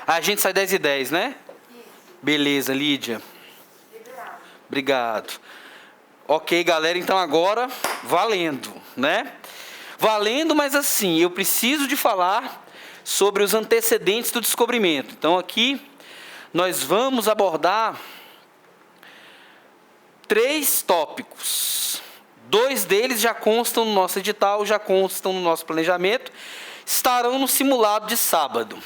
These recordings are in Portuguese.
A gente sai 10h10, né? Beleza, Lídia. Obrigado. Ok, galera, então agora, valendo, né? Valendo, mas assim, eu preciso de falar sobre os antecedentes do descobrimento. Então aqui, nós vamos abordar 3 tópicos. 2 deles já constam no nosso edital, já constam no nosso planejamento, estarão no simulado de sábado.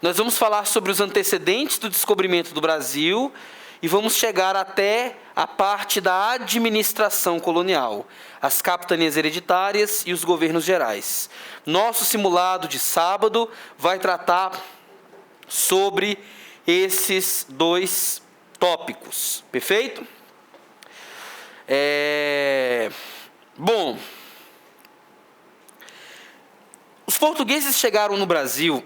Nós vamos falar sobre os antecedentes do descobrimento do Brasil e vamos chegar até a parte da administração colonial, as capitanias hereditárias e os governos gerais. Nosso simulado de sábado vai tratar sobre esses 2 tópicos, perfeito? Bom, os portugueses chegaram no Brasil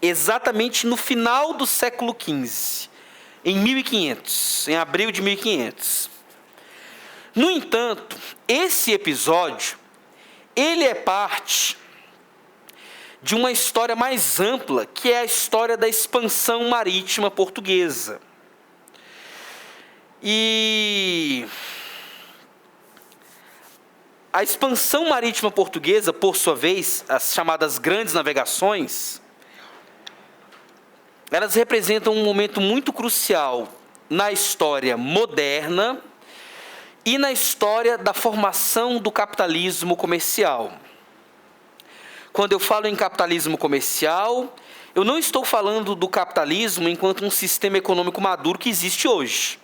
exatamente no final do século XV, em 1500, em abril de 1500. No entanto, esse episódio, ele é parte de uma história mais ampla, que é a história da expansão marítima portuguesa. E a expansão marítima portuguesa, por sua vez, as chamadas grandes navegações, elas representam um momento muito crucial na história moderna e na história da formação do capitalismo comercial. Quando eu falo em capitalismo comercial, eu não estou falando do capitalismo enquanto um sistema econômico maduro que existe hoje.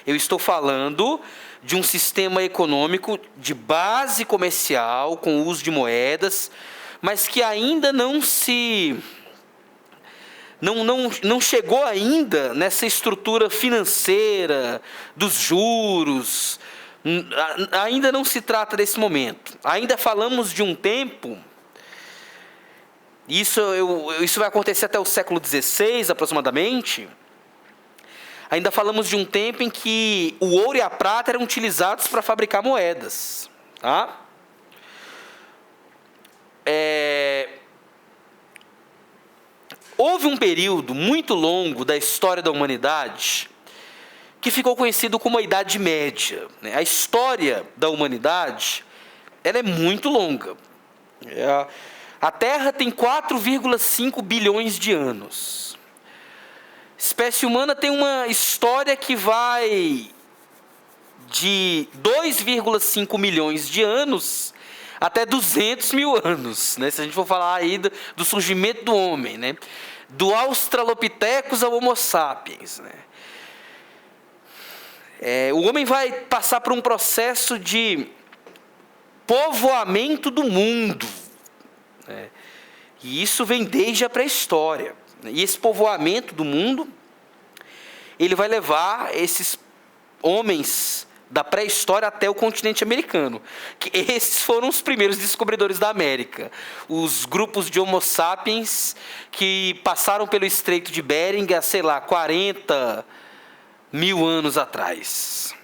Eu estou falando de um sistema econômico de base comercial, com o uso de moedas, mas que ainda não chegou ainda nessa estrutura financeira, dos juros. Ainda não se trata desse momento. Ainda falamos de um tempo, isso vai acontecer até o século XVI, aproximadamente. Ainda falamos de um tempo em que o ouro e a prata eram utilizados para fabricar moedas. Tá? Houve um período muito longo da história da humanidade que ficou conhecido como a Idade Média. A história da humanidade, ela é muito longa. A Terra tem 4,5 bilhões de anos. A espécie humana tem uma história que vai de 2,5 milhões de anos até 200 mil anos, né? Se a gente for falar aí do surgimento do homem, né? Do Australopithecus ao Homo sapiens, né? O homem vai passar por um processo de povoamento do mundo, né? E isso vem desde a pré-história. E esse povoamento do mundo, ele vai levar esses homens da pré-história até o continente americano. Que esses foram os primeiros descobridores da América. Os grupos de Homo sapiens que passaram pelo Estreito de Bering há, 40 mil anos atrás.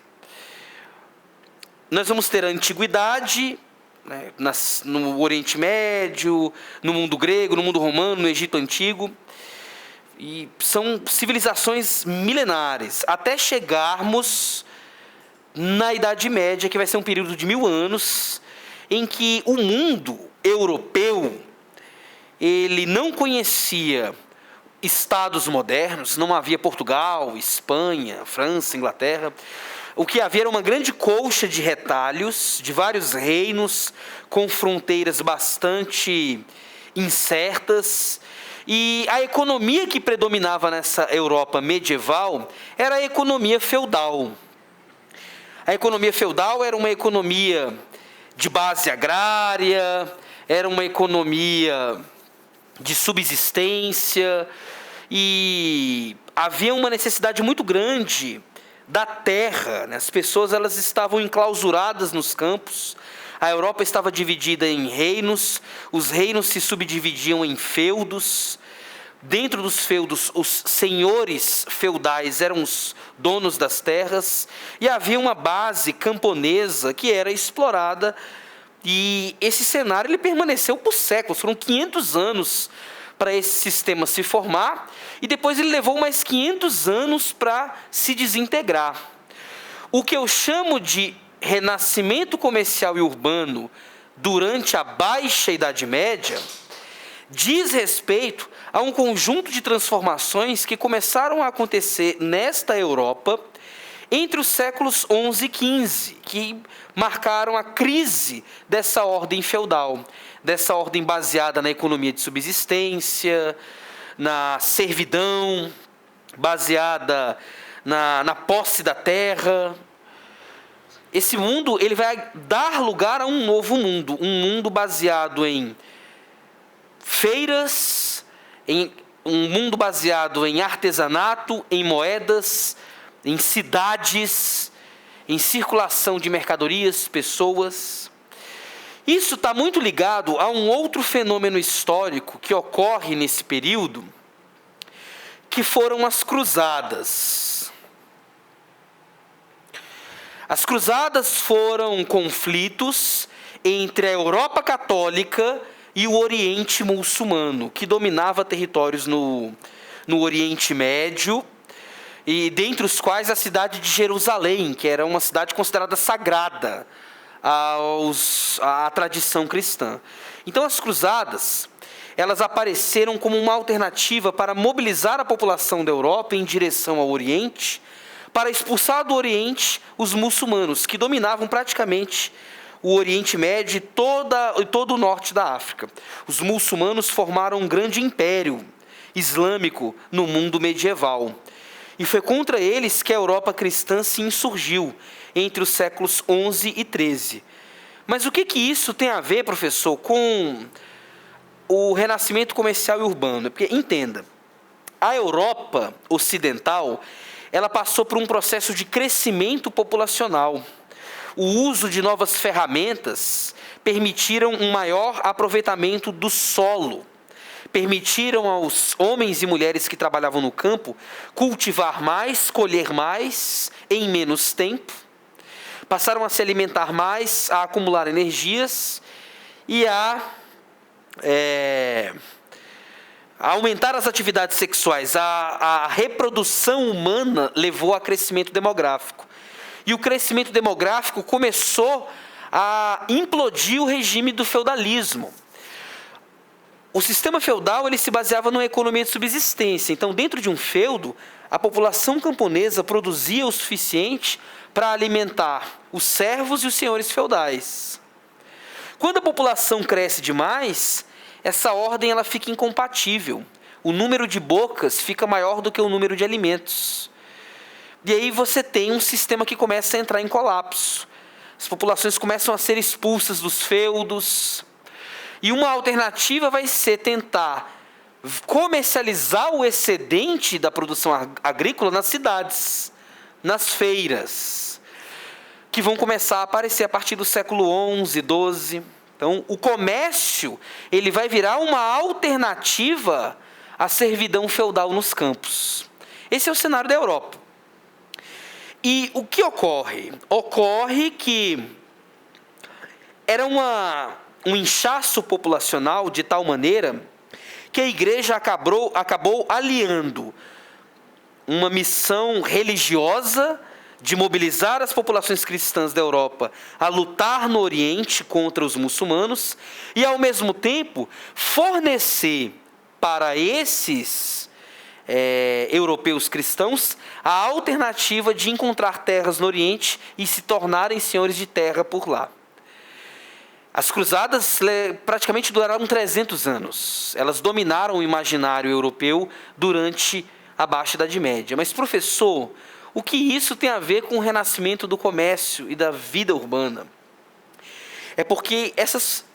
Nós vamos ter a Antiguidade, né, no Oriente Médio, no mundo grego, no mundo romano, no Egito Antigo. E são civilizações milenares, até chegarmos na Idade Média, que vai ser um período de 1000 anos, em que o mundo europeu, ele não conhecia estados modernos, não havia Portugal, Espanha, França, Inglaterra. O que havia era uma grande colcha de retalhos, de vários reinos, com fronteiras bastante incertas. E a economia que predominava nessa Europa medieval era a economia feudal. A economia feudal era uma economia de base agrária, era uma economia de subsistência, e havia uma necessidade muito grande da terra, né? As pessoas, elas estavam enclausuradas nos campos. A Europa estava dividida em reinos, os reinos se subdividiam em feudos. Dentro dos feudos, os senhores feudais eram os donos das terras, e havia uma base camponesa que era explorada E esse cenário ele permaneceu por séculos, foram 500 anos para esse sistema se formar, e depois ele levou mais 500 anos para se desintegrar. O que eu chamo de renascimento comercial e urbano durante a Baixa Idade Média diz respeito a um conjunto de transformações que começaram a acontecer nesta Europa entre os séculos XI e XV, que marcaram a crise dessa ordem feudal, dessa ordem baseada na economia de subsistência, na servidão, baseada na posse da terra. Esse mundo ele vai dar lugar a um novo mundo, um mundo baseado em feiras, um mundo baseado em artesanato, em moedas, em cidades, em circulação de mercadorias, pessoas. Isso está muito ligado a um outro fenômeno histórico que ocorre nesse período, que foram as cruzadas. As cruzadas foram conflitos entre a Europa católica e o Oriente muçulmano, que dominava territórios no Oriente Médio, e dentre os quais a cidade de Jerusalém, que era uma cidade considerada sagrada à tradição cristã. Então as cruzadas, elas apareceram como uma alternativa para mobilizar a população da Europa em direção ao Oriente, para expulsar do Oriente os muçulmanos, que dominavam praticamente o Oriente Médio e todo o norte da África. Os muçulmanos formaram um grande império islâmico no mundo medieval. E foi contra eles que a Europa cristã se insurgiu entre os séculos XI e XIII. Mas o que isso tem a ver, professor, com o renascimento comercial e urbano? Porque, entenda, a Europa ocidental, ela passou por um processo de crescimento populacional. O uso de novas ferramentas permitiram um maior aproveitamento do solo, permitiram aos homens e mulheres que trabalhavam no campo cultivar mais, colher mais, em menos tempo, passaram a se alimentar mais, a acumular energias e a aumentar as atividades sexuais. A reprodução humana levou a crescimento demográfico. E o crescimento demográfico começou a implodir o regime do feudalismo. O sistema feudal ele se baseava numa economia de subsistência. Então, dentro de um feudo, a população camponesa produzia o suficiente para alimentar os servos e os senhores feudais. Quando a população cresce demais, essa ordem ela fica incompatível. O número de bocas fica maior do que o número de alimentos. E aí você tem um sistema que começa a entrar em colapso. As populações começam a ser expulsas dos feudos. E uma alternativa vai ser tentar comercializar o excedente da produção agrícola nas cidades, nas feiras, que vão começar a aparecer a partir do século XI, XII. Então, o comércio ele vai virar uma alternativa à servidão feudal nos campos. Esse é o cenário da Europa. E o que ocorre? Ocorre que era um inchaço populacional de tal maneira que a igreja acabou aliando uma missão religiosa de mobilizar as populações cristãs da Europa a lutar no Oriente contra os muçulmanos e, ao mesmo tempo, fornecer para esses europeus cristãos a alternativa de encontrar terras no Oriente e se tornarem senhores de terra por lá. As cruzadas praticamente duraram 300 anos. Elas dominaram o imaginário europeu durante a Baixa Idade Média. Mas, professor, o que isso tem a ver com o renascimento do comércio e da vida urbana? É porque esses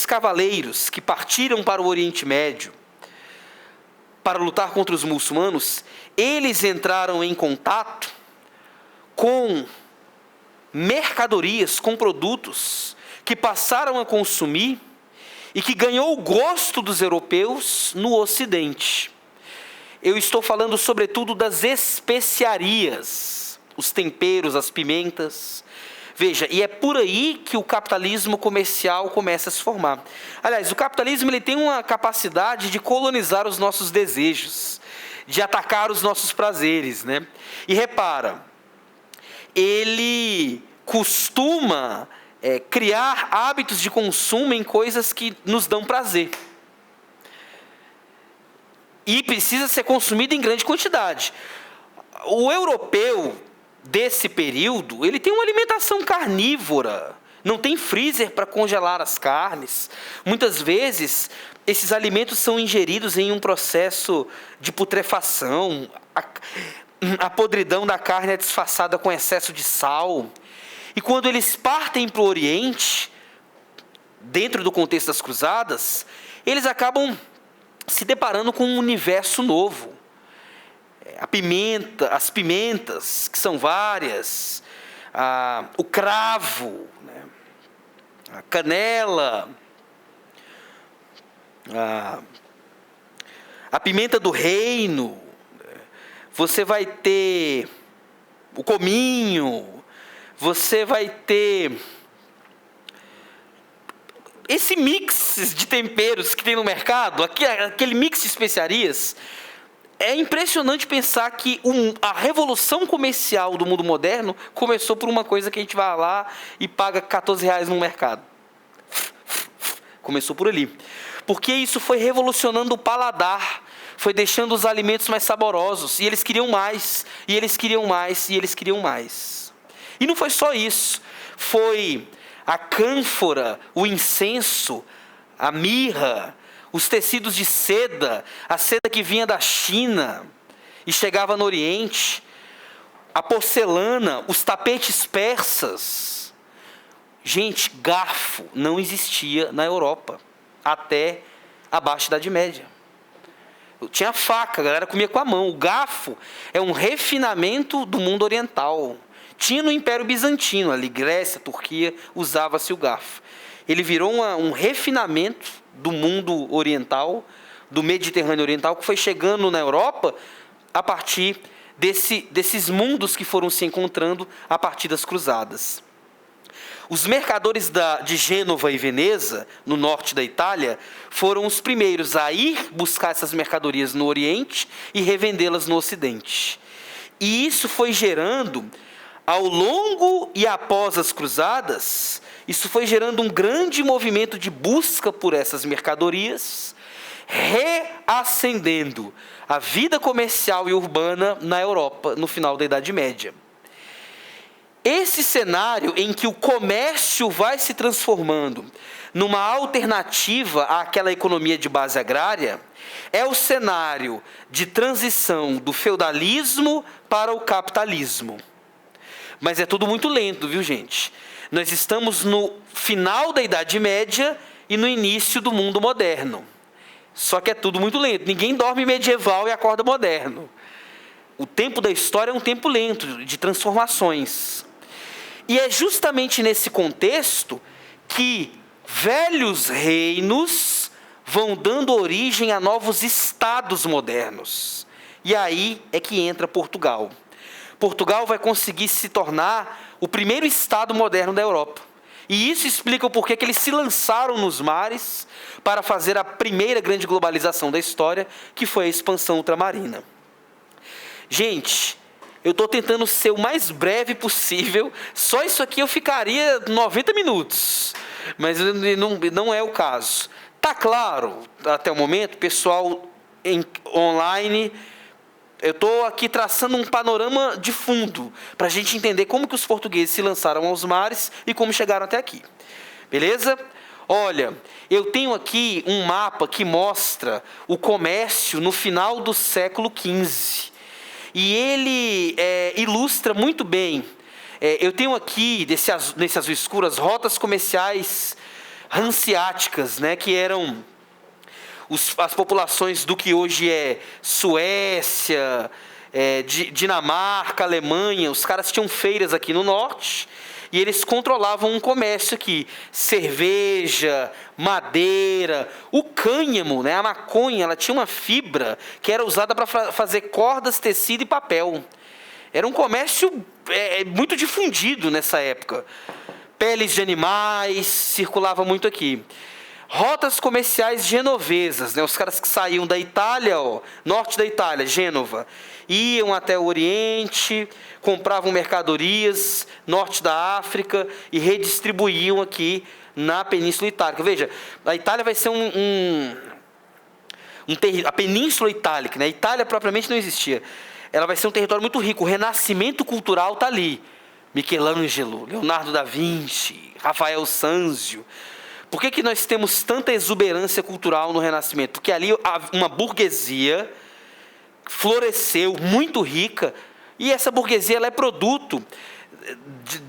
cavaleiros que partiram para o Oriente Médio para lutar contra os muçulmanos, eles entraram em contato com mercadorias, com produtos que passaram a consumir e que ganhou o gosto dos europeus no Ocidente. Eu estou falando sobretudo das especiarias, os temperos, as pimentas. Veja, e é por aí que o capitalismo comercial começa a se formar. Aliás, o capitalismo ele tem uma capacidade de colonizar os nossos desejos, de atacar os nossos prazeres, né? E repara, ele costuma criar hábitos de consumo em coisas que nos dão prazer. E precisa ser consumido em grande quantidade. O europeu desse período, ele tem uma alimentação carnívora, não tem freezer para congelar as carnes. Muitas vezes, esses alimentos são ingeridos em um processo de putrefação. A podridão da carne é disfarçada com excesso de sal. E quando eles partem para o Oriente, dentro do contexto das cruzadas, eles acabam se deparando com um universo novo. As pimentas, que são várias, o cravo, né? A canela, a pimenta do reino, você vai ter o cominho, você vai ter esse mix de temperos que tem no mercado, aquele mix de especiarias. É impressionante pensar que a revolução comercial do mundo moderno começou por uma coisa que a gente vai lá e paga R$14 no mercado. Começou por ali. Porque isso foi revolucionando o paladar, foi deixando os alimentos mais saborosos, e eles queriam mais, e eles queriam mais, e eles queriam mais. E não foi só isso, foi a cânfora, o incenso, a mirra, os tecidos de seda, a seda que vinha da China e chegava no Oriente, a porcelana, os tapetes persas. Gente, garfo não existia na Europa até a Baixa Idade Média. Tinha faca, a galera comia com a mão. O garfo é um refinamento do mundo oriental. Tinha no Império Bizantino, ali Grécia, Turquia, usava-se o garfo. Ele virou um refinamento do mundo oriental, do Mediterrâneo oriental, que foi chegando na Europa a partir desses mundos que foram se encontrando a partir das cruzadas. Os mercadores de Gênova e Veneza, no norte da Itália, foram os primeiros a ir buscar essas mercadorias no Oriente e revendê-las no Ocidente. E isso foi gerando, ao longo e após as cruzadas, isso foi gerando um grande movimento de busca por essas mercadorias, reacendendo a vida comercial e urbana na Europa no final da Idade Média. Esse cenário em que o comércio vai se transformando numa alternativa àquela economia de base agrária, é o cenário de transição do feudalismo para o capitalismo. Mas é tudo muito lento, viu, gente? Nós estamos no final da Idade Média e no início do mundo moderno. Só que é tudo muito lento. Ninguém dorme medieval e acorda moderno. O tempo da história é um tempo lento, de transformações. E é justamente nesse contexto que velhos reinos vão dando origem a novos estados modernos. E aí é que entra Portugal. Portugal vai conseguir se tornar o primeiro estado moderno da Europa. E isso explica o porquê que eles se lançaram nos mares para fazer a primeira grande globalização da história, que foi a expansão ultramarina. Gente, eu estou tentando ser o mais breve possível. Só isso aqui eu ficaria 90 minutos. Mas não é o caso. Tá claro, até o momento, pessoal online, eu estou aqui traçando um panorama de fundo, para a gente entender como que os portugueses se lançaram aos mares e como chegaram até aqui. Beleza? Olha, eu tenho aqui um mapa que mostra o comércio no final do século XV. E ele ilustra muito bem. Eu tenho aqui, nesse azul escuro, as rotas comerciais hanseáticas, né, que eram as populações do que hoje é Suécia, Dinamarca, Alemanha. Os caras tinham feiras aqui no norte e eles controlavam um comércio aqui. Cerveja, madeira, o cânhamo, né, a maconha, ela tinha uma fibra que era usada para fazer cordas, tecido e papel. Era um comércio muito difundido nessa época. Peles de animais circulava muito aqui. Rotas comerciais genovesas, né? Os caras que saíam da Itália, norte da Itália, Gênova, iam até o Oriente, compravam mercadorias, norte da África, e redistribuíam aqui na Península Itálica. Veja, a Itália vai ser a Península Itálica, né? A Itália propriamente não existia. Ela vai ser um território muito rico. O renascimento cultural está ali. Michelangelo, Leonardo da Vinci, Rafael Sanzio. Por que nós temos tanta exuberância cultural no Renascimento? Porque ali uma burguesia floresceu, muito rica, e essa burguesia ela é produto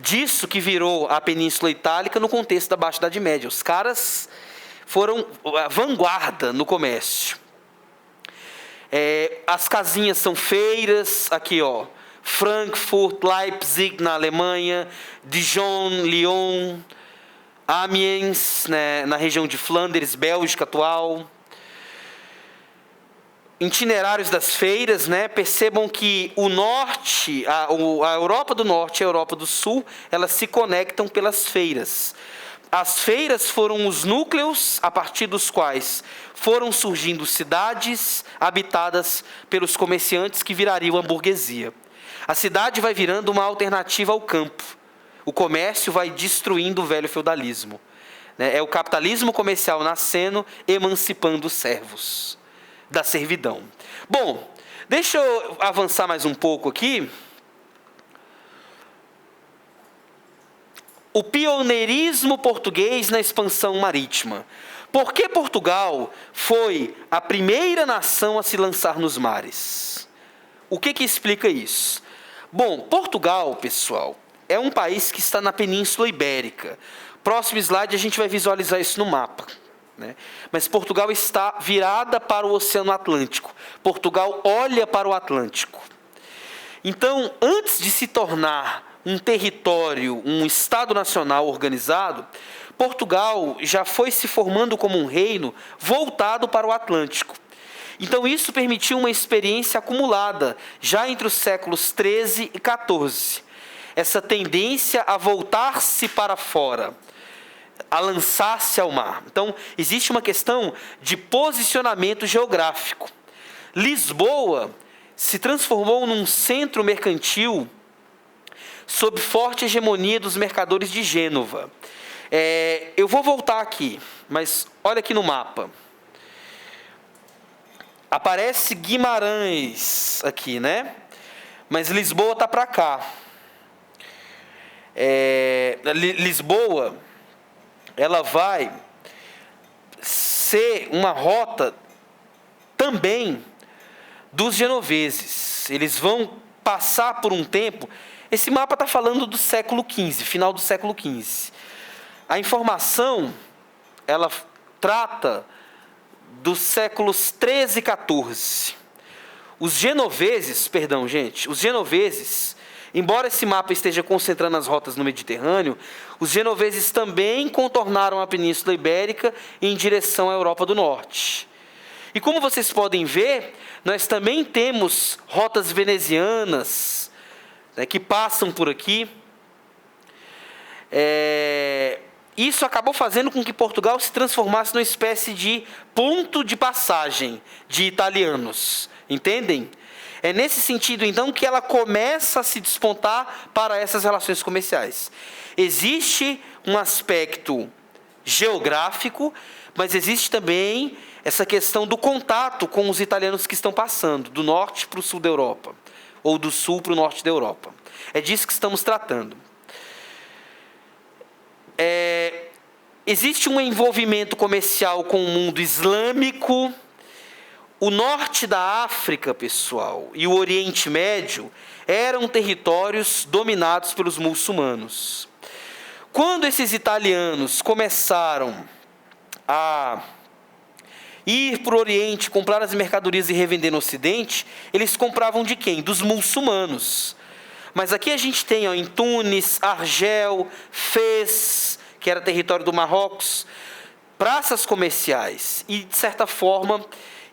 disso que virou a Península Itálica no contexto da Baixa Idade Média. Os caras foram a vanguarda no comércio. As casinhas são feiras, aqui Frankfurt, Leipzig na Alemanha, Dijon, Lyon, Amiens, né, na região de Flandres, Bélgica atual. Itinerários das feiras, né? Percebam que o norte, a Europa do Norte e a Europa do Sul, elas se conectam pelas feiras. As feiras foram os núcleos a partir dos quais foram surgindo cidades habitadas pelos comerciantes que virariam a burguesia. A cidade vai virando uma alternativa ao campo. O comércio vai destruindo o velho feudalismo. É o capitalismo comercial nascendo, emancipando os servos da servidão. Bom, deixa eu avançar mais um pouco aqui. O pioneirismo português na expansão marítima. Por que Portugal foi a primeira nação a se lançar nos mares? O que explica isso? Bom, Portugal, pessoal, é um país que está na Península Ibérica. Próximo slide a gente vai visualizar isso no mapa, né? Mas Portugal está virada para o Oceano Atlântico. Portugal olha para o Atlântico. Então, antes de se tornar um território, um Estado nacional organizado, Portugal já foi se formando como um reino voltado para o Atlântico. Então, isso permitiu uma experiência acumulada, já entre os séculos XIII e XIV. Essa tendência a voltar-se para fora, a lançar-se ao mar. Então, existe uma questão de posicionamento geográfico. Lisboa se transformou num centro mercantil sob forte hegemonia dos mercadores de Gênova. Eu vou voltar aqui, mas olha aqui no mapa. Aparece Guimarães aqui, né? Mas Lisboa está para cá. Lisboa, ela vai ser uma rota também dos genoveses. Eles vão passar por um tempo. Esse mapa está falando do século XV, final do século XV. A informação, ela trata dos séculos XIII e XIV. Os genoveses, embora esse mapa esteja concentrando as rotas no Mediterrâneo, os genoveses também contornaram a Península Ibérica em direção à Europa do Norte. E como vocês podem ver, nós também temos rotas venezianas, né, que passam por aqui. Isso acabou fazendo com que Portugal se transformasse numa espécie de ponto de passagem de italianos. Entendem? É nesse sentido, então, que ela começa a se despontar para essas relações comerciais. Existe um aspecto geográfico, mas existe também essa questão do contato com os italianos que estão passando, do norte para o sul da Europa, ou do sul para o norte da Europa. É disso que estamos tratando. Existe um envolvimento comercial com o mundo islâmico. O norte da África, pessoal, e o Oriente Médio eram territórios dominados pelos muçulmanos. Quando esses italianos começaram a ir para o Oriente, comprar as mercadorias e revender no Ocidente, eles compravam de quem? Dos muçulmanos. Mas aqui a gente tem em Tunis, Argel, Fez, que era território do Marrocos, praças comerciais. E, de certa forma,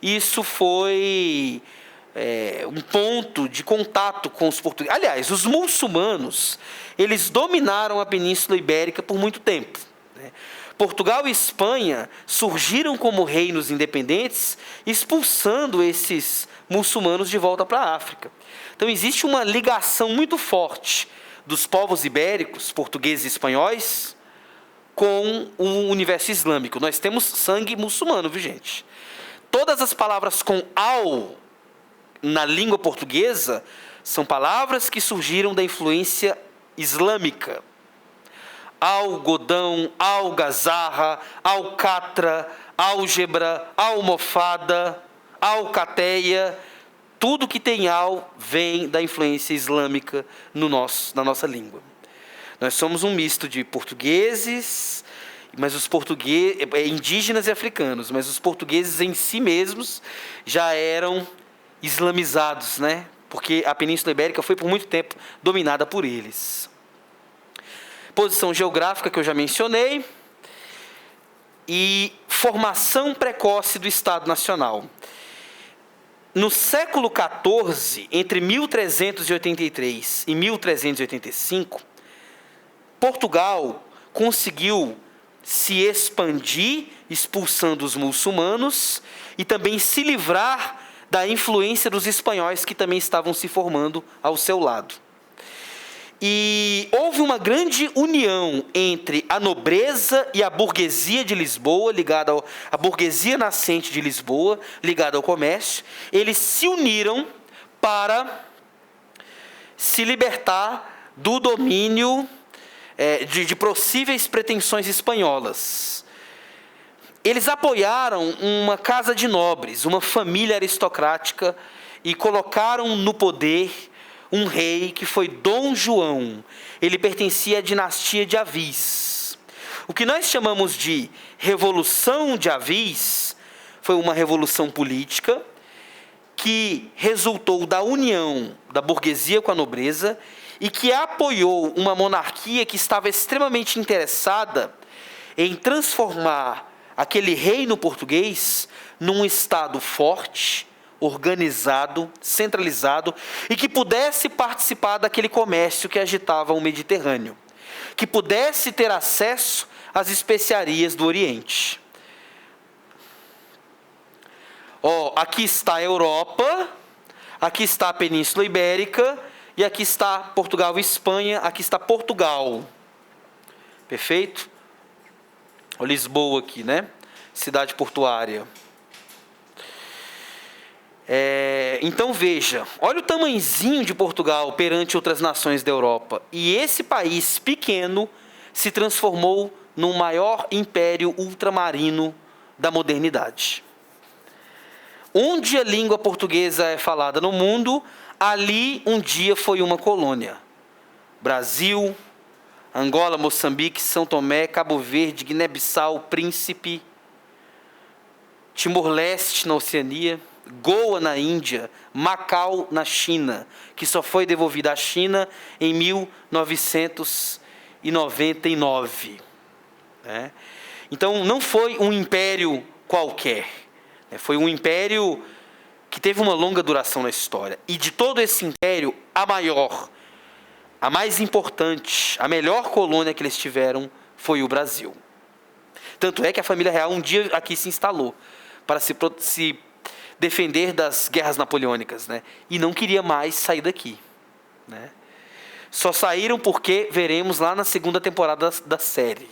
isso foi um ponto de contato com os portugueses. Aliás, os muçulmanos, eles dominaram a Península Ibérica por muito tempo, né? Portugal e Espanha surgiram como reinos independentes, expulsando esses muçulmanos de volta para a África. Então existe uma ligação muito forte dos povos ibéricos, portugueses e espanhóis, com o universo islâmico. Nós temos sangue muçulmano, viu, gente? Todas as palavras com al na língua portuguesa são palavras que surgiram da influência islâmica. Algodão, algazarra, alcatra, álgebra, almofada, alcateia, tudo que tem al vem da influência islâmica na nossa língua. Nós somos um misto de portugueses, mas os portugueses, indígenas e africanos, mas os portugueses em si mesmos já eram islamizados, né? Porque a Península Ibérica foi por muito tempo dominada por eles. Posição geográfica que eu já mencionei. E formação precoce do Estado Nacional. No século XIV, entre 1383 e 1385, Portugal conseguiu se expandir, expulsando os muçulmanos, e também se livrar da influência dos espanhóis que também estavam se formando ao seu lado. E houve uma grande união entre a nobreza e a burguesia de Lisboa, ligada à burguesia nascente de Lisboa, ligada ao comércio. Eles se uniram para se libertar do domínio de possíveis pretensões espanholas. Eles apoiaram uma casa de nobres, uma família aristocrática, e colocaram no poder um rei que foi Dom João. Ele pertencia à dinastia de Avis. O que nós chamamos de Revolução de Avis foi uma revolução política que resultou da união da burguesia com a nobreza e que apoiou uma monarquia que estava extremamente interessada em transformar aquele reino português num estado forte, organizado, centralizado, e que pudesse participar daquele comércio que agitava o Mediterrâneo, que pudesse ter acesso às especiarias do Oriente. Aqui está a Europa, aqui está a Península Ibérica, e aqui está Portugal e Espanha, aqui está Portugal. Perfeito? Olha Lisboa aqui, né? Cidade portuária. Então veja, olha o tamanhozinho de Portugal perante outras nações da Europa. E esse país pequeno se transformou no maior império ultramarino da modernidade. Onde a língua portuguesa é falada no mundo, ali um dia foi uma colônia. Brasil, Angola, Moçambique, São Tomé, Cabo Verde, Guiné-Bissau, Príncipe, Timor-Leste na Oceania, Goa na Índia, Macau na China, que só foi devolvida à China em 1999. Então não foi um império qualquer, foi um império que teve uma longa duração na história. E de todo esse império, a maior, a mais importante, a melhor colônia que eles tiveram foi o Brasil. Tanto é que a família real um dia aqui se instalou para se defender das guerras napoleônicas, e não queria mais sair daqui. Só saíram porque veremos lá na segunda temporada da série.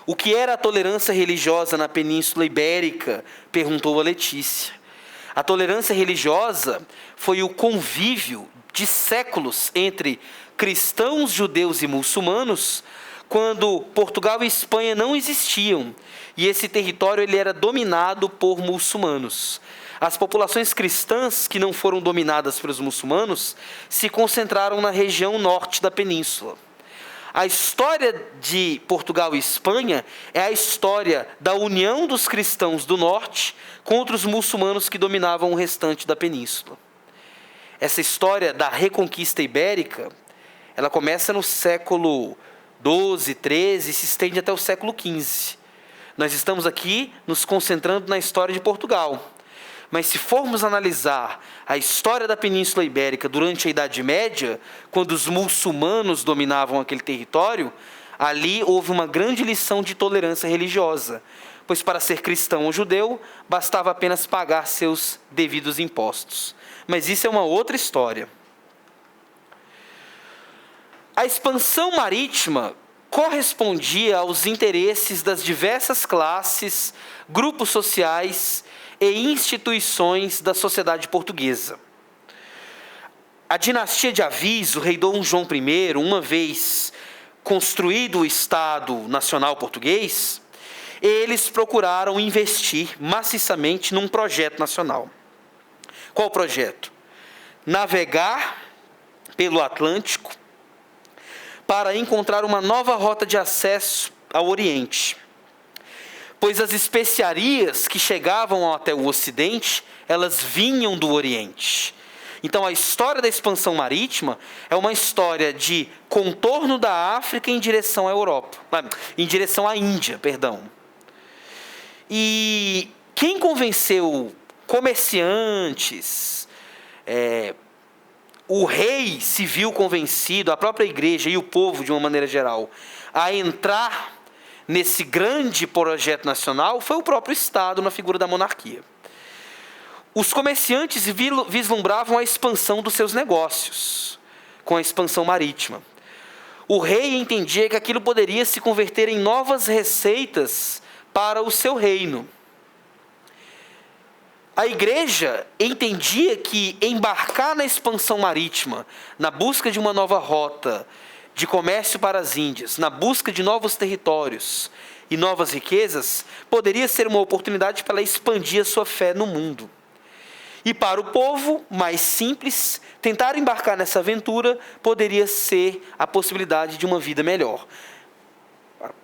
O que era a tolerância religiosa na Península Ibérica? Perguntou a Letícia. A tolerância religiosa foi o convívio de séculos entre cristãos, judeus e muçulmanos, quando Portugal e Espanha não existiam, e esse território ele era dominado por muçulmanos. As populações cristãs que não foram dominadas pelos muçulmanos se concentraram na região norte da península. A história de Portugal e Espanha é a história da união dos cristãos do norte contra os muçulmanos que dominavam o restante da península. Essa história da reconquista ibérica, ela começa no século XII, XIII e se estende até o século XV. Nós estamos aqui nos concentrando na história de Portugal. Mas se formos analisar a história da Península Ibérica durante a Idade Média, quando os muçulmanos dominavam aquele território, ali houve uma grande lição de tolerância religiosa, pois para ser cristão ou judeu, bastava apenas pagar seus devidos impostos. Mas isso é uma outra história. A expansão marítima correspondia aos interesses das diversas classes, grupos sociais e instituições da sociedade portuguesa. A dinastia de Aviso, o rei Dom João I, uma vez construído o Estado Nacional Português, eles procuraram investir maciçamente num projeto nacional. Qual projeto? Navegar pelo Atlântico para encontrar uma nova rota de acesso ao Oriente, pois as especiarias que chegavam até o Ocidente, elas vinham do Oriente. Então, a história da expansão marítima é uma história de contorno da África em direção à Europa, em direção à Índia, perdão. E quem convenceu comerciantes, o rei se viu convencido, a própria igreja e o povo, de uma maneira geral, a entrar nesse grande projeto nacional, foi o próprio Estado na figura da monarquia. Os comerciantes vislumbravam a expansão dos seus negócios, com a expansão marítima. O rei entendia que aquilo poderia se converter em novas receitas para o seu reino. A igreja entendia que embarcar na expansão marítima, na busca de uma nova rota de comércio para as Índias, na busca de novos territórios e novas riquezas, poderia ser uma oportunidade para ela expandir a sua fé no mundo. E para o povo mais simples, tentar embarcar nessa aventura poderia ser a possibilidade de uma vida melhor.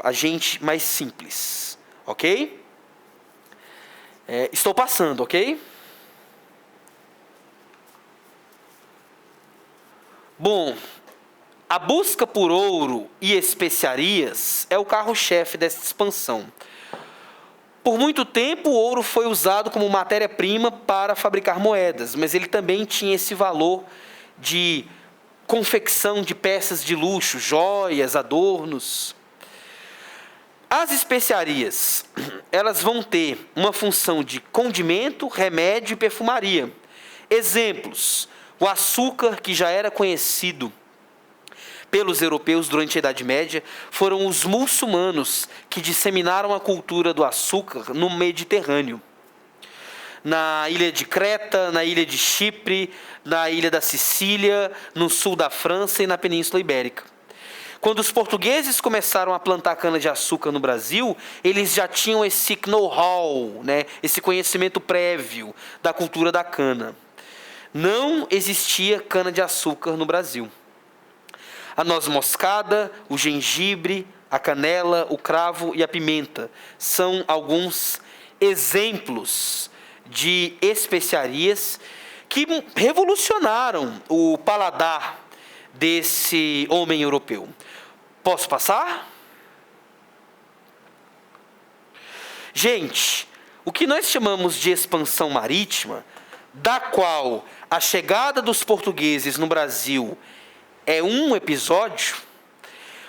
A gente mais simples, ok? Estou passando, ok? Bom, a busca por ouro e especiarias é o carro-chefe dessa expansão. Por muito tempo, o ouro foi usado como matéria-prima para fabricar moedas, mas ele também tinha esse valor de confecção de peças de luxo, joias, adornos. As especiarias, elas vão ter uma função de condimento, remédio e perfumaria. Exemplos: o açúcar, que já era conhecido pelos europeus durante a Idade Média, foram os muçulmanos que disseminaram a cultura do açúcar no Mediterrâneo. Na ilha de Creta, na ilha de Chipre, na ilha da Sicília, no sul da França e na Península Ibérica. Quando os portugueses começaram a plantar cana-de-açúcar no Brasil, eles já tinham esse know-how, esse conhecimento prévio da cultura da cana. Não existia cana-de-açúcar no Brasil. A noz moscada, o gengibre, a canela, o cravo e a pimenta são alguns exemplos de especiarias que revolucionaram o paladar desse homem europeu. Posso passar? Gente, o que nós chamamos de expansão marítima, da qual a chegada dos portugueses no Brasil é um episódio,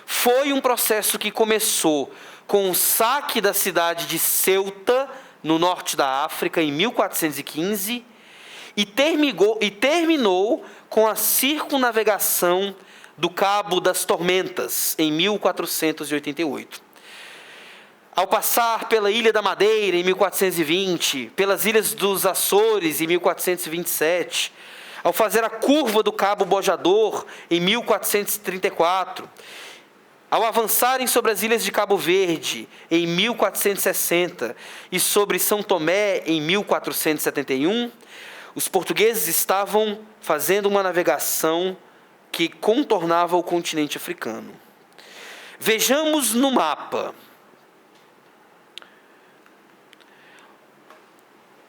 foi um processo que começou com o saque da cidade de Ceuta, no norte da África, em 1415, e terminou com a circunnavegação do Cabo das Tormentas, em 1488. Ao passar pela Ilha da Madeira, em 1420, pelas Ilhas dos Açores, em 1427, ao fazer a curva do Cabo Bojador, em 1434, ao avançarem sobre as ilhas de Cabo Verde, em 1460, e sobre São Tomé, em 1471, os portugueses estavam fazendo uma navegação que contornava o continente africano. Vejamos no mapa.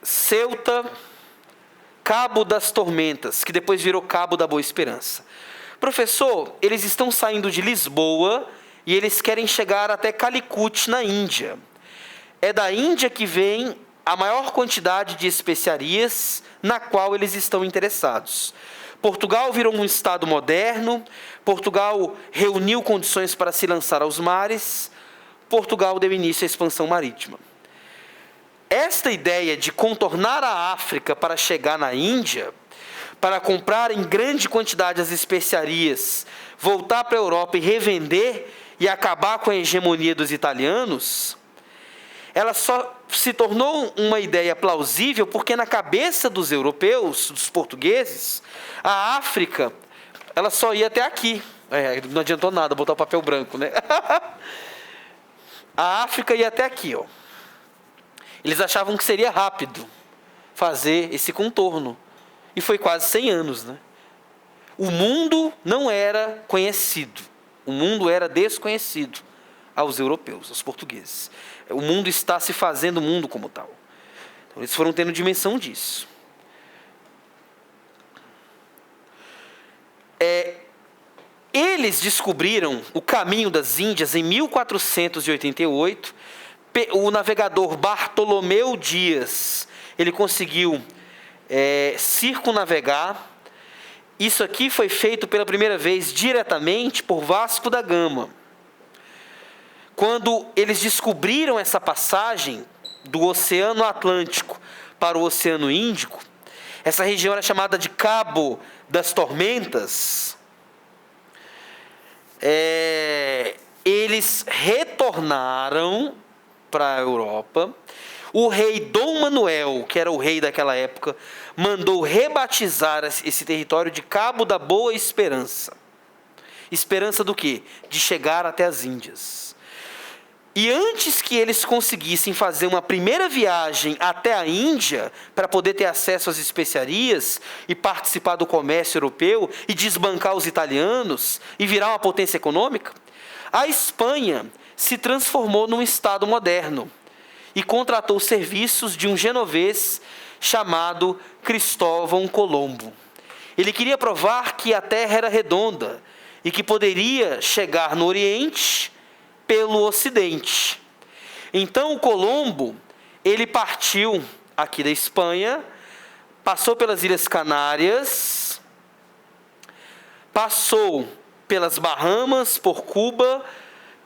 Ceuta, Cabo das Tormentas, que depois virou Cabo da Boa Esperança. Professor, eles estão saindo de Lisboa e eles querem chegar até Calicut, na Índia. É da Índia que vem a maior quantidade de especiarias na qual eles estão interessados. Portugal virou um estado moderno, Portugal reuniu condições para se lançar aos mares, Portugal deu início à expansão marítima. Esta ideia de contornar a África para chegar na Índia, para comprar em grande quantidade as especiarias, voltar para a Europa e revender e acabar com a hegemonia dos italianos, ela só se tornou uma ideia plausível porque na cabeça dos europeus, dos portugueses, a África, ela só ia até aqui. Não adiantou nada botar o papel branco, né? A África ia até aqui, ó. Eles achavam que seria rápido fazer esse contorno. E foi quase 100 anos, né? O mundo não era conhecido. O mundo era desconhecido aos europeus, aos portugueses. O mundo está se fazendo mundo como tal. Então, eles foram tendo dimensão disso. Eles descobriram o caminho das Índias em 1488. O navegador Bartolomeu Dias, ele conseguiu circunnavegar. Isso aqui foi feito pela primeira vez diretamente por Vasco da Gama. Quando eles descobriram essa passagem do Oceano Atlântico para o Oceano Índico, essa região era chamada de Cabo das Tormentas. Eles retornaram para a Europa. O rei Dom Manuel, que era o rei daquela época, mandou rebatizar esse território de Cabo da Boa Esperança. Esperança do quê? De chegar até as Índias. E antes que eles conseguissem fazer uma primeira viagem até a Índia, para poder ter acesso às especiarias e participar do comércio europeu e desbancar os italianos e virar uma potência econômica, a Espanha se transformou num estado moderno e contratou serviços de um genovês chamado Cristóvão Colombo. Ele queria provar que a Terra era redonda e que poderia chegar no Oriente pelo Ocidente. Então o Colombo, ele partiu aqui da Espanha, passou pelas Ilhas Canárias, passou pelas Bahamas, por Cuba,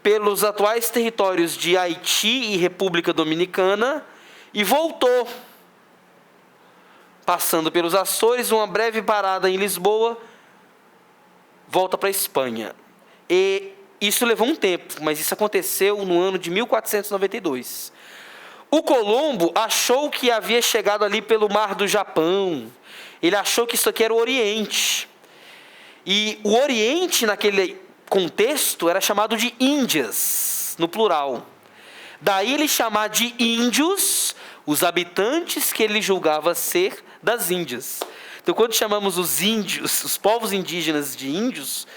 pelos atuais territórios de Haiti e República Dominicana e voltou, passando pelos Açores, uma breve parada em Lisboa, volta para a Espanha. E isso levou um tempo, mas isso aconteceu no ano de 1492. O Colombo achou que havia chegado ali pelo Mar do Japão. Ele achou que isso aqui era o Oriente. E o Oriente, naquele contexto, era chamado de Índias, no plural. Daí ele chamar de índios os habitantes que ele julgava ser das Índias. Então, quando chamamos os índios, os povos indígenas de índios,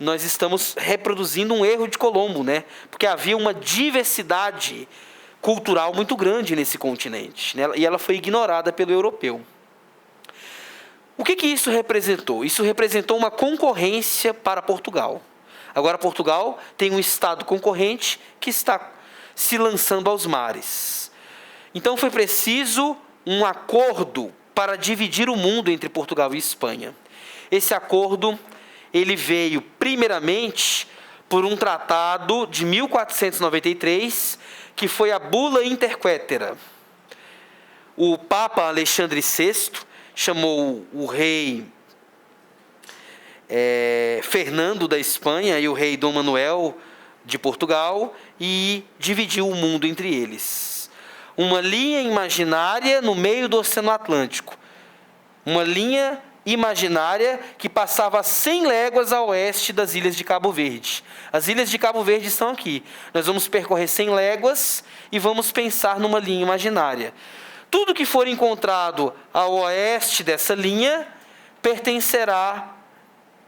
nós estamos reproduzindo um erro de Colombo, né? Porque havia uma diversidade cultural muito grande nesse continente, né? E ela foi ignorada pelo europeu. O que isso representou? Isso representou uma concorrência para Portugal. Agora Portugal tem um estado concorrente que está se lançando aos mares. Então foi preciso um acordo para dividir o mundo entre Portugal e Espanha. Esse acordo ele veio primeiramente por um tratado de 1493, que foi a Bula Interquetera. O Papa Alexandre VI chamou o rei Fernando da Espanha e o rei Dom Manuel de Portugal e dividiu o mundo entre eles. Uma linha imaginária no meio do Oceano Atlântico. Uma linha imaginária que passava 100 léguas a oeste das ilhas de Cabo Verde. As ilhas de Cabo Verde estão aqui. Nós vamos percorrer 100 léguas e vamos pensar numa linha imaginária. Tudo que for encontrado ao oeste dessa linha pertencerá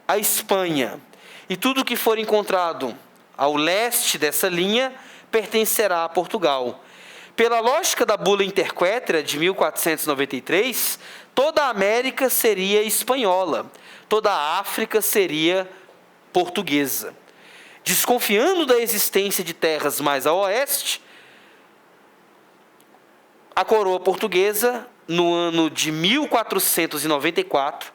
à Espanha. E tudo que for encontrado ao leste dessa linha pertencerá a Portugal. Pela lógica da Bula Interquetera de 1493, toda a América seria espanhola, toda a África seria portuguesa. Desconfiando da existência de terras mais a oeste, a coroa portuguesa, no ano de 1494,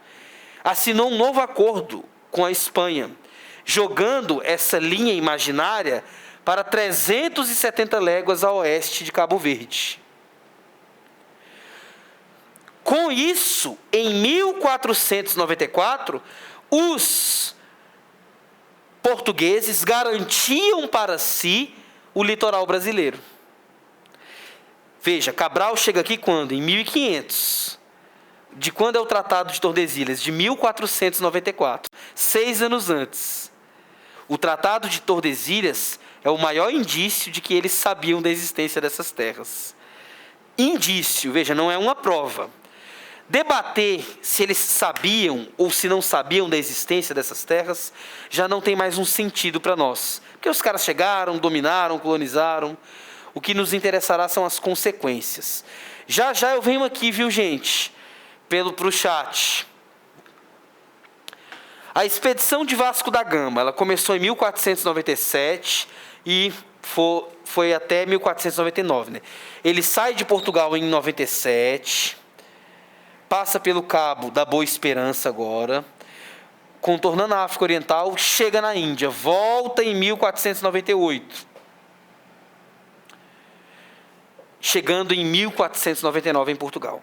assinou um novo acordo com a Espanha, jogando essa linha imaginária para 370 léguas a oeste de Cabo Verde. Com isso, em 1494, os portugueses garantiam para si o litoral brasileiro. Veja, Cabral chega aqui quando? Em 1500. De quando é o Tratado de Tordesilhas? De 1494. 6 anos antes. O Tratado de Tordesilhas é o maior indício de que eles sabiam da existência dessas terras. Indício, veja, não é uma prova. Debater se eles sabiam ou se não sabiam da existência dessas terras já não tem mais um sentido para nós. Porque os caras chegaram, dominaram, colonizaram. O que nos interessará são as consequências. Já já eu venho aqui, viu, gente? Para o chat. A expedição de Vasco da Gama, ela começou em 1497 e foi até 1499. Né? Ele sai de Portugal em 97, passa pelo Cabo da Boa Esperança agora, contornando a África Oriental, chega na Índia, volta em 1498. Chegando em 1499 em Portugal,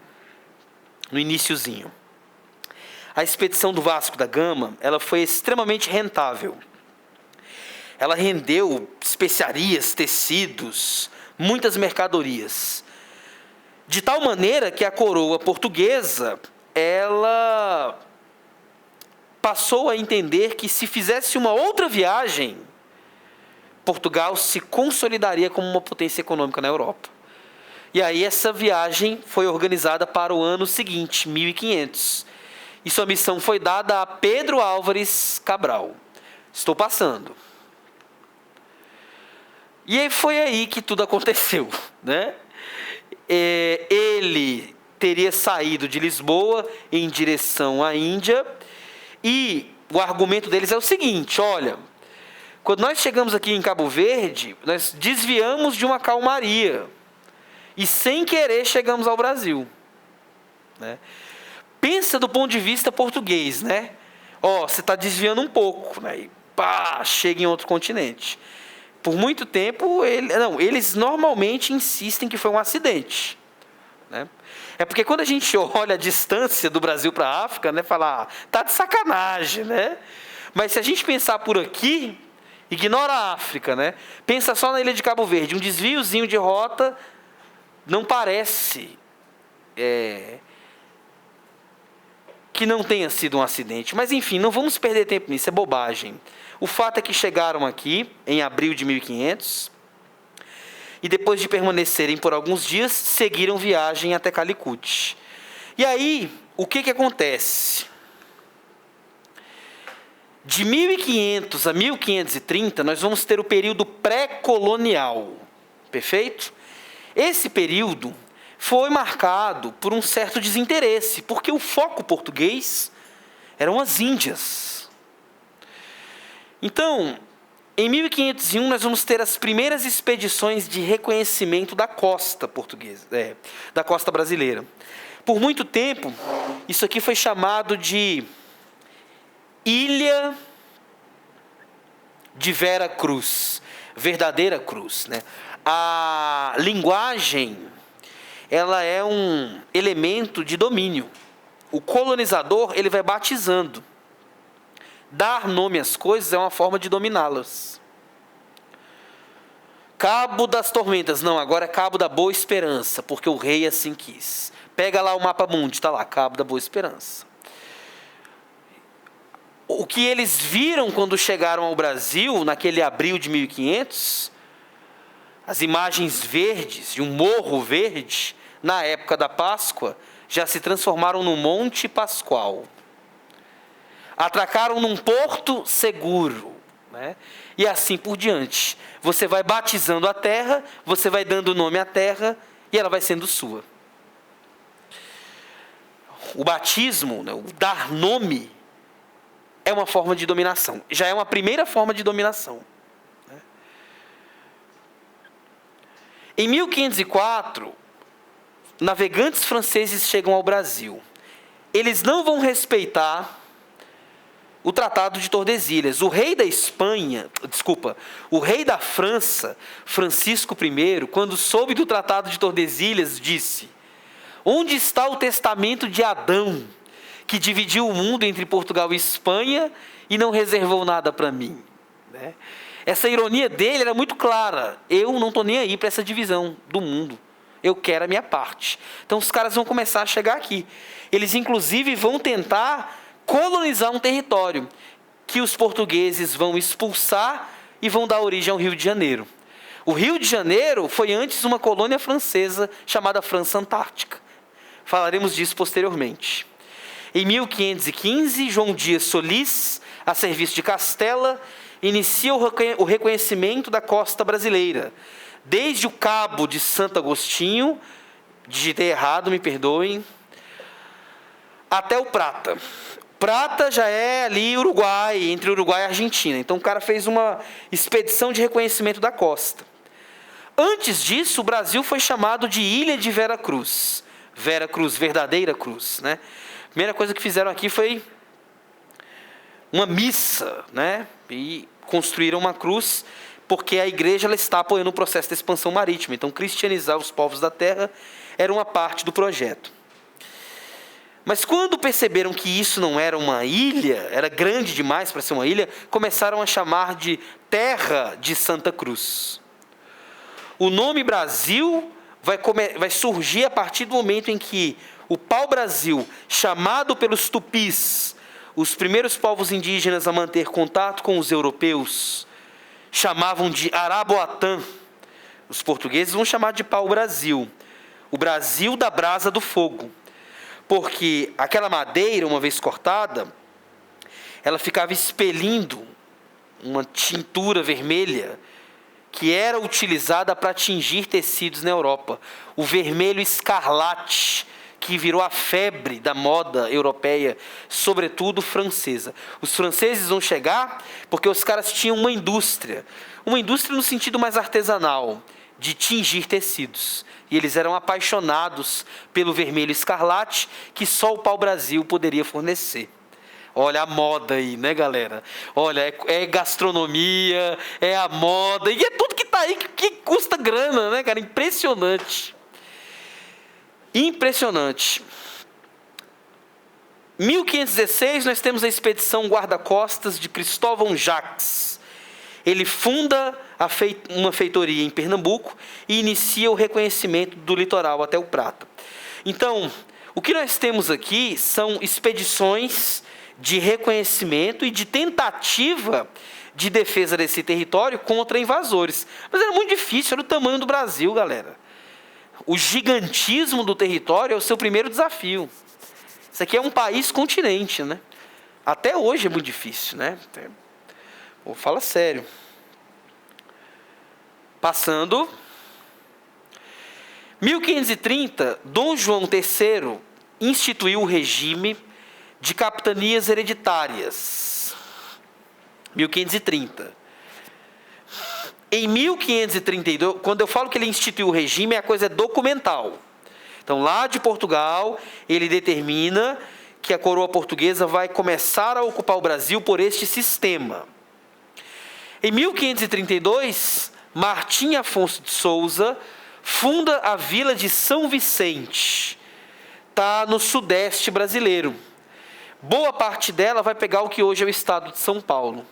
no iniciozinho. A expedição do Vasco da Gama, ela foi extremamente rentável. Ela rendeu especiarias, tecidos, muitas mercadorias. De tal maneira que a coroa portuguesa, ela passou a entender que se fizesse uma outra viagem, Portugal se consolidaria como uma potência econômica na Europa. E aí essa viagem foi organizada para o ano seguinte, 1500. E sua missão foi dada a Pedro Álvares Cabral. Estou passando. E aí foi aí que tudo aconteceu, né? Ele teria saído de Lisboa em direção à Índia. E o argumento deles é o seguinte, olha, quando nós chegamos aqui em Cabo Verde, nós desviamos de uma calmaria. E sem querer chegamos ao Brasil. Né? Pensa do ponto de vista português, né? Você está desviando um pouco, né? E pá, chega em outro continente. Por muito tempo, eles normalmente insistem que foi um acidente. Né? É porque quando a gente olha a distância do Brasil para a África, né, fala, tá de sacanagem, né? Mas se a gente pensar por aqui, ignora a África, né? Pensa só na ilha de Cabo Verde, um desviozinho de rota. Não parece que não tenha sido um acidente. Mas, enfim, não vamos perder tempo nisso, é bobagem. O fato é que chegaram aqui em abril de 1500 e depois de permanecerem por alguns dias, seguiram viagem até Calicut. E aí, o que acontece? De 1500 a 1530, nós vamos ter o período pré-colonial. Perfeito? Esse período foi marcado por um certo desinteresse, porque o foco português eram as Índias. Então, em 1501, nós vamos ter as primeiras expedições de reconhecimento da costa portuguesa, da costa brasileira. Por muito tempo, isso aqui foi chamado de Ilha de Vera Cruz, Verdadeira Cruz, né? A linguagem, ela é um elemento de domínio. O colonizador, ele vai batizando. Dar nome às coisas é uma forma de dominá-las. Cabo das Tormentas, não, agora é Cabo da Boa Esperança, porque o rei assim quis. Pega lá o mapa mundi, está lá, Cabo da Boa Esperança. O que eles viram quando chegaram ao Brasil, naquele abril de 1500, as imagens verdes de um morro verde, na época da Páscoa, já se transformaram no Monte Pascoal. Atracaram num porto seguro, né? E assim por diante. Você vai batizando a terra, você vai dando nome à terra, e ela vai sendo sua. O batismo, né, o dar nome, é uma forma de dominação. Já é uma primeira forma de dominação. Em 1504, navegantes franceses chegam ao Brasil. Eles não vão respeitar o Tratado de Tordesilhas. O rei da França, Francisco I, quando soube do Tratado de Tordesilhas, disse: onde está o testamento de Adão, que dividiu o mundo entre Portugal e Espanha e não reservou nada para mim? Né? Essa ironia dele era muito clara. Eu não estou nem aí para essa divisão do mundo. Eu quero a minha parte. Então os caras vão começar a chegar aqui. Eles inclusive vão tentar colonizar um território que os portugueses vão expulsar e vão dar origem ao Rio de Janeiro. O Rio de Janeiro foi antes uma colônia francesa chamada França Antártica. Falaremos disso posteriormente. Em 1515, João Dias Solis, a serviço de Castela, inicia o reconhecimento da costa brasileira, desde o Cabo de Santo Agostinho, digitei errado, me perdoem, até o Prata. Prata já é ali Uruguai, entre Uruguai e Argentina. Então o cara fez uma expedição de reconhecimento da costa. Antes disso, o Brasil foi chamado de Ilha de Vera Cruz. Vera Cruz, verdadeira cruz, né? A primeira coisa que fizeram aqui foi uma missa, né? E construíram uma cruz, porque a igreja ela está apoiando o processo de expansão marítima. Então, cristianizar os povos da terra era uma parte do projeto. Mas quando perceberam que isso não era uma ilha, era grande demais para ser uma ilha, começaram a chamar de Terra de Santa Cruz. O nome Brasil vai surgir a partir do momento em que o pau-brasil, chamado pelos tupis, os primeiros povos indígenas a manter contato com os europeus, chamavam de Araboatã. Os portugueses vão chamar de pau-brasil, o Brasil da brasa do fogo. Porque aquela madeira, uma vez cortada, ela ficava expelindo uma tintura vermelha que era utilizada para tingir tecidos na Europa. O vermelho escarlate, que virou a febre da moda europeia, sobretudo francesa. Os franceses vão chegar porque os caras tinham uma indústria no sentido mais artesanal, de tingir tecidos. E eles eram apaixonados pelo vermelho escarlate, que só o pau-brasil poderia fornecer. Olha a moda aí, né, galera? Olha, é gastronomia, é a moda, e é tudo que está aí que custa grana, né, cara? Impressionante. Impressionante. 1516, nós temos a expedição guarda-costas de Cristóvão Jacques. Ele funda uma feitoria em Pernambuco e inicia o reconhecimento do litoral até o Prata. Então, o que nós temos aqui são expedições de reconhecimento e de tentativa de defesa desse território contra invasores. Mas era muito difícil, era o tamanho do Brasil, galera. O gigantismo do território é o seu primeiro desafio. Isso aqui é um país-continente, né? Até hoje é muito difícil, né? Pô, fala sério. Passando. 1530, Dom João III instituiu o regime de capitanias hereditárias. 1530. Em 1532, quando eu falo que ele instituiu o regime, a coisa é documental. Então, lá de Portugal, ele determina que a coroa portuguesa vai começar a ocupar o Brasil por este sistema. Em 1532, Martim Afonso de Souza funda a vila de São Vicente. Está no sudeste brasileiro. Boa parte dela vai pegar o que hoje é o estado de São Paulo.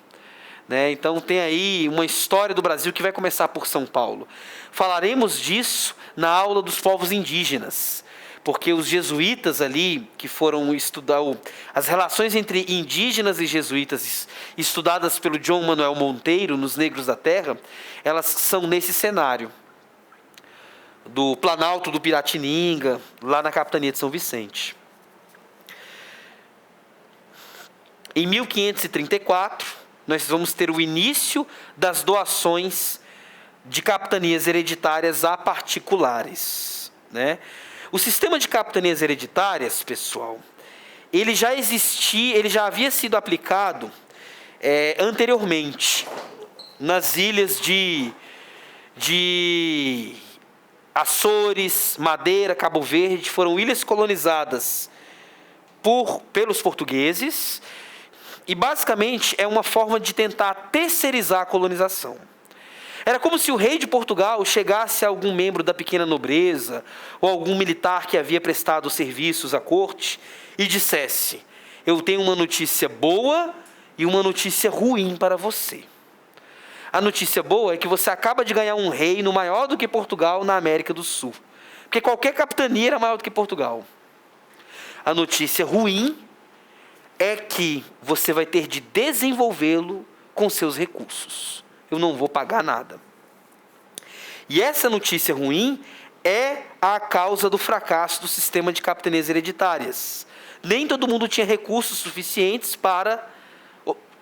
Né? Então tem aí uma história do Brasil que vai começar por São Paulo. Falaremos disso na aula dos povos indígenas. Porque os jesuítas ali, que foram estudar as relações entre indígenas e jesuítas, estudadas pelo João Manuel Monteiro, nos Negros da Terra, elas são nesse cenário. Do Planalto do Piratininga, lá na capitania de São Vicente. Em 1534, nós vamos ter o início das doações de capitanias hereditárias a particulares. Né? O sistema de capitanias hereditárias, pessoal, ele já existia, ele já havia sido aplicado anteriormente nas ilhas de Açores, Madeira, Cabo Verde foram ilhas colonizadas pelos portugueses e basicamente é uma forma de tentar terceirizar a colonização. Era como se o rei de Portugal chegasse a algum membro da pequena nobreza ou algum militar que havia prestado serviços à corte e dissesse: eu tenho uma notícia boa e uma notícia ruim para você. A notícia boa é que você acaba de ganhar um reino maior do que Portugal na América do Sul, porque qualquer capitania era maior do que Portugal. A notícia ruim é que você vai ter de desenvolvê-lo com seus recursos. Eu não vou pagar nada. E essa notícia ruim é a causa do fracasso do sistema de capitanias hereditárias. Nem todo mundo tinha recursos suficientes para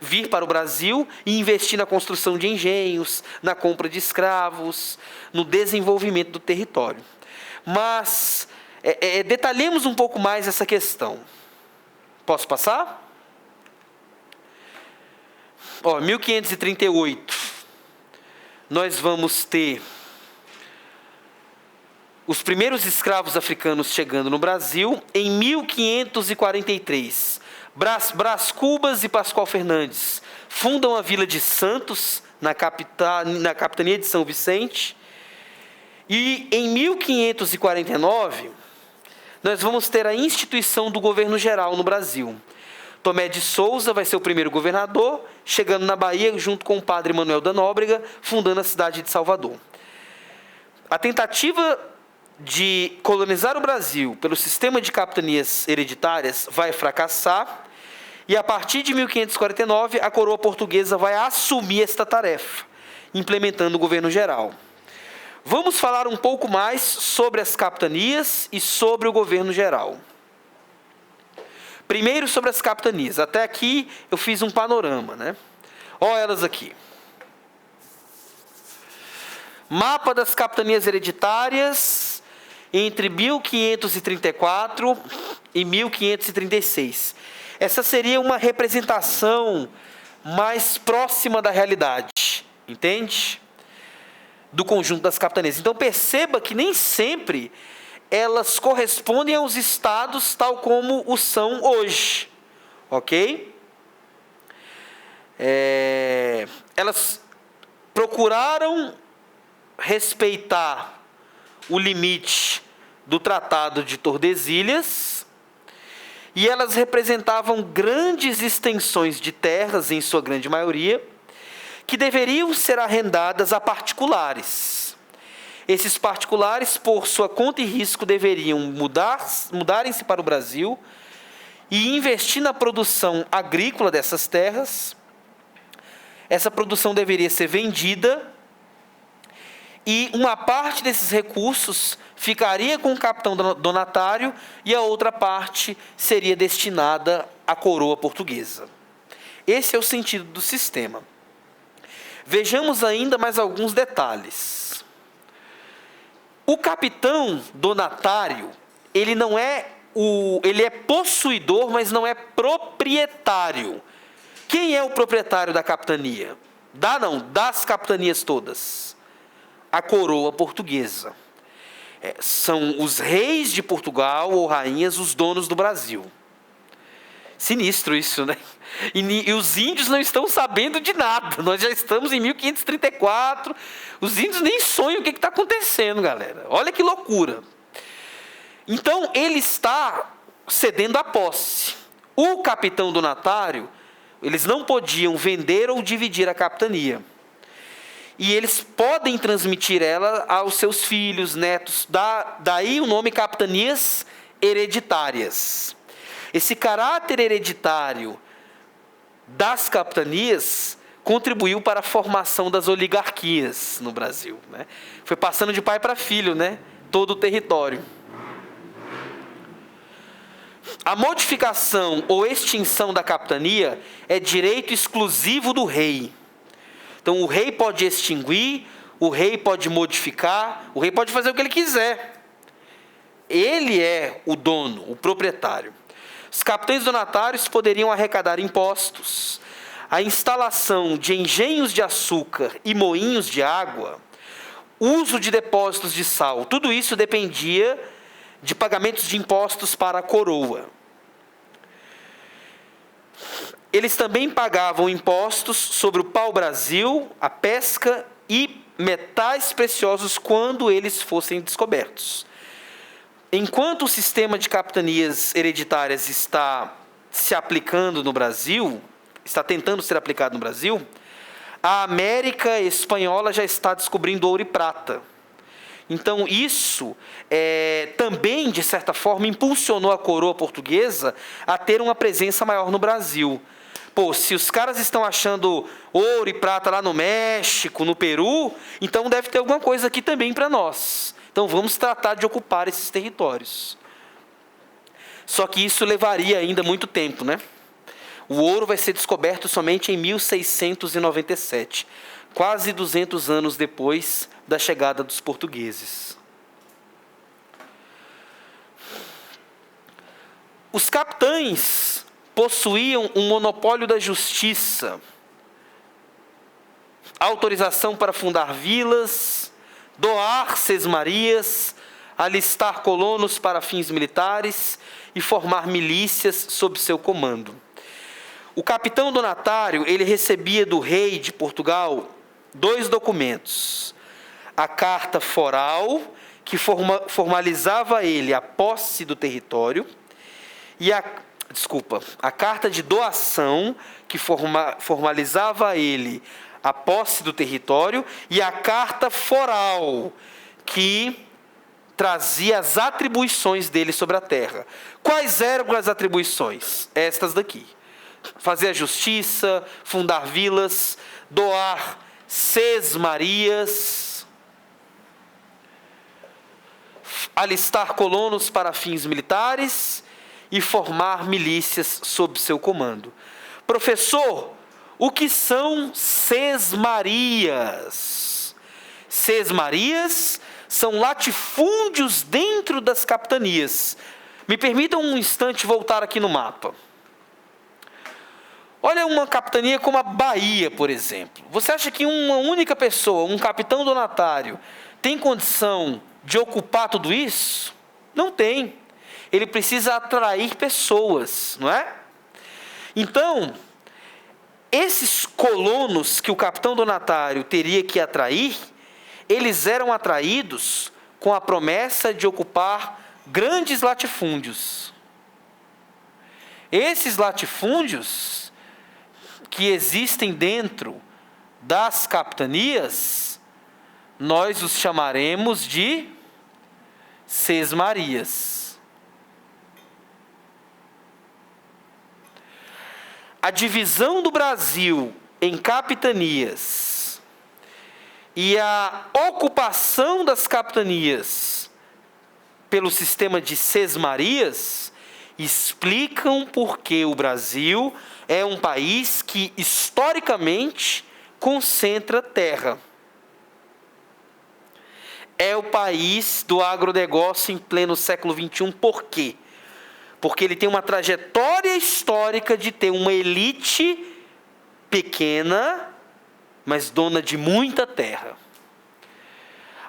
vir para o Brasil e investir na construção de engenhos, na compra de escravos, no desenvolvimento do território. Mas detalhemos um pouco mais essa questão. Posso passar? 1538. Nós vamos ter os primeiros escravos africanos chegando no Brasil. Em 1543, Brás Cubas e Pascoal Fernandes fundam a Vila de Santos, na capitania de São Vicente. E em 1549, nós vamos ter a instituição do governo geral no Brasil. Tomé de Souza vai ser o primeiro governador, chegando na Bahia junto com o padre Manuel da Nóbrega, fundando a cidade de Salvador. A tentativa de colonizar o Brasil pelo sistema de capitanias hereditárias vai fracassar, e a partir de 1549 a coroa portuguesa vai assumir esta tarefa, implementando o governo geral. Vamos falar um pouco mais sobre as capitanias e sobre o governo geral. Primeiro sobre as capitanias. Até aqui eu fiz um panorama, né? Olha elas aqui. Mapa das capitanias hereditárias entre 1534 e 1536. Essa seria uma representação mais próxima da realidade, entende? Do conjunto das capitanias. Então perceba que nem sempre elas correspondem aos estados tal como o são hoje, ok? Elas procuraram respeitar o limite do Tratado de Tordesilhas e elas representavam grandes extensões de terras, em sua grande maioria, que deveriam ser arrendadas a particulares. Esses particulares, por sua conta e risco, deveriam mudarem-se para o Brasil e investir na produção agrícola dessas terras. Essa produção deveria ser vendida e uma parte desses recursos ficaria com o capitão donatário e a outra parte seria destinada à coroa portuguesa. Esse é o sentido do sistema. Vejamos ainda mais alguns detalhes. O capitão donatário, ele é possuidor, mas não é proprietário. Quem é o proprietário da capitania? Das capitanias todas. A coroa portuguesa. São os reis de Portugal ou rainhas os donos do Brasil. Sinistro isso, né? E os índios não estão sabendo de nada. Nós já estamos em 1534. Os índios nem sonham o que está acontecendo, galera. Olha que loucura. Então, ele está cedendo a posse. O capitão donatário, eles não podiam vender ou dividir a capitania. E eles podem transmitir ela aos seus filhos, netos. Daí o nome capitanias hereditárias. Esse caráter hereditário das capitanias contribuiu para a formação das oligarquias no Brasil, né? Foi passando de pai para filho, né? Todo o território. A modificação ou extinção da capitania é direito exclusivo do rei. Então, o rei pode extinguir, o rei pode modificar, o rei pode fazer o que ele quiser. Ele é o dono, o proprietário. Os capitães donatários poderiam arrecadar impostos. A instalação de engenhos de açúcar e moinhos de água uso de depósitos de sal. Tudo isso dependia de pagamentos de impostos para a coroa. Eles também pagavam impostos sobre o pau-brasil, a pesca e metais preciosos quando eles fossem descobertos. Enquanto o sistema de capitanias hereditárias está se aplicando no Brasil, está tentando ser aplicado no Brasil, a América espanhola já está descobrindo ouro e prata. Então, isso também, de certa forma, impulsionou a coroa portuguesa a ter uma presença maior no Brasil. Pô, se os caras estão achando ouro e prata lá no México, no Peru, então deve ter alguma coisa aqui também para nós. Então, vamos tratar de ocupar esses territórios. Só que isso levaria ainda muito tempo, né? O ouro vai ser descoberto somente em 1697, quase 200 anos depois da chegada dos portugueses. Os capitães possuíam um monopólio da justiça, autorização para fundar vilas, doar sesmarias, alistar colonos para fins militares e formar milícias sob seu comando. O capitão donatário, ele recebia do rei de Portugal 2 documentos. A carta foral, que formalizava a ele a posse do território, e a carta de doação, que formalizava a ele a posse do território, e a carta foral, que trazia as atribuições dele sobre a terra. Quais eram as atribuições? Estas daqui. Fazer a justiça, fundar vilas, doar sesmarias, alistar colonos para fins militares e formar milícias sob seu comando. Professor, o que são sesmarias? Sesmarias são latifúndios dentro das capitanias. Me permitam um instante voltar aqui no mapa. Olha uma capitania como a Bahia, por exemplo. Você acha que uma única pessoa, um capitão donatário, tem condição de ocupar tudo isso? Não tem. Ele precisa atrair pessoas, não é? Então, esses colonos que o capitão donatário teria que atrair, eles eram atraídos com a promessa de ocupar grandes latifúndios. Esses latifúndios que existem dentro das capitanias, nós os chamaremos de sesmarias. A divisão do Brasil em capitanias e a ocupação das capitanias pelo sistema de sesmarias explicam por que o Brasil é um país que, historicamente, concentra terra. É o país do agronegócio em pleno século XXI. Por quê? Porque ele tem uma trajetória histórica de ter uma elite pequena, mas dona de muita terra.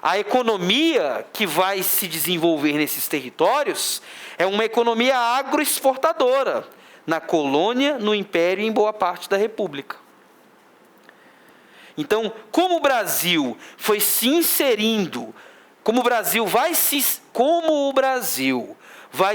A economia que vai se desenvolver nesses territórios é uma economia agroexportadora, na colônia, no império e em boa parte da república. Então, como o Brasil foi se inserindo, como o Brasil vai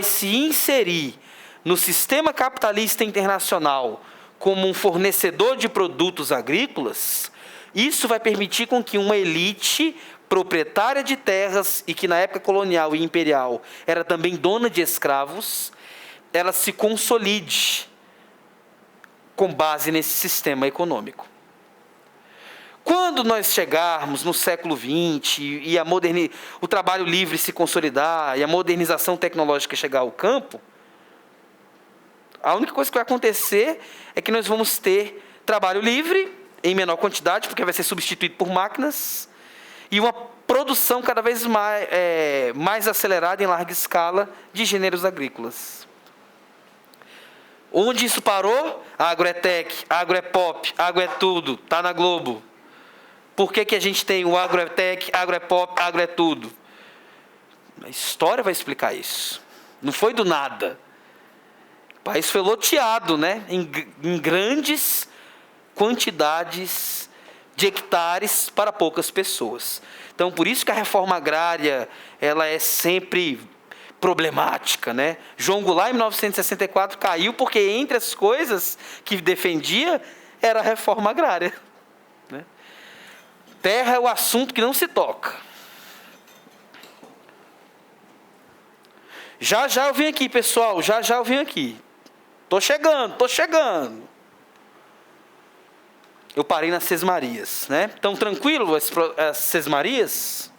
se inserir no sistema capitalista internacional como um fornecedor de produtos agrícolas, isso vai permitir com que uma elite proprietária de terras e que na época colonial e imperial era também dona de escravos, ela se consolide com base nesse sistema econômico. Quando nós chegarmos no século XX e o trabalho livre se consolidar e a modernização tecnológica chegar ao campo, a única coisa que vai acontecer é que nós vamos ter trabalho livre em menor quantidade, porque vai ser substituído por máquinas, e uma produção cada vez mais acelerada em larga escala de gêneros agrícolas. Onde isso parou? Agro é tech, agro é pop, agro é tudo, está na Globo. Por que a gente tem o agro é tech, agro é pop, agro é tudo? A história vai explicar isso. Não foi do nada. O país foi loteado, né? Em grandes quantidades de hectares para poucas pessoas. Então, por isso que a reforma agrária ela é sempre problemática, né? João Goulart, em 1964, caiu porque entre as coisas que defendia era a reforma agrária. Né? Terra é o assunto que não se toca. Já eu vim aqui, pessoal. Já eu vim aqui. Tô chegando. Eu parei nas Sesmarias, né? Então, tranquilo as Sesmarias?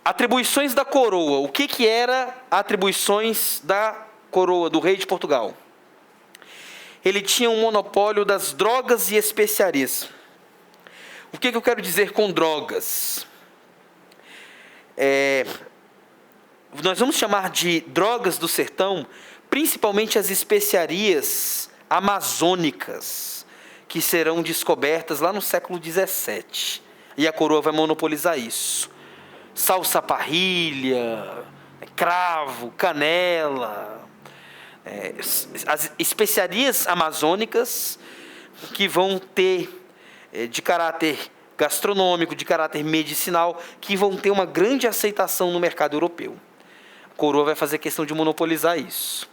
Atribuições da coroa. O que era atribuições da coroa, do rei de Portugal? Ele tinha um monopólio das drogas e especiarias. O que eu quero dizer com drogas? Nós vamos chamar de drogas do sertão, principalmente as especiarias amazônicas, que serão descobertas lá no século XVII. E a coroa vai monopolizar isso. Salsa-parrilha, cravo, canela, as especiarias amazônicas que vão ter de caráter gastronômico, de caráter medicinal, que vão ter uma grande aceitação no mercado europeu. A coroa vai fazer questão de monopolizar isso.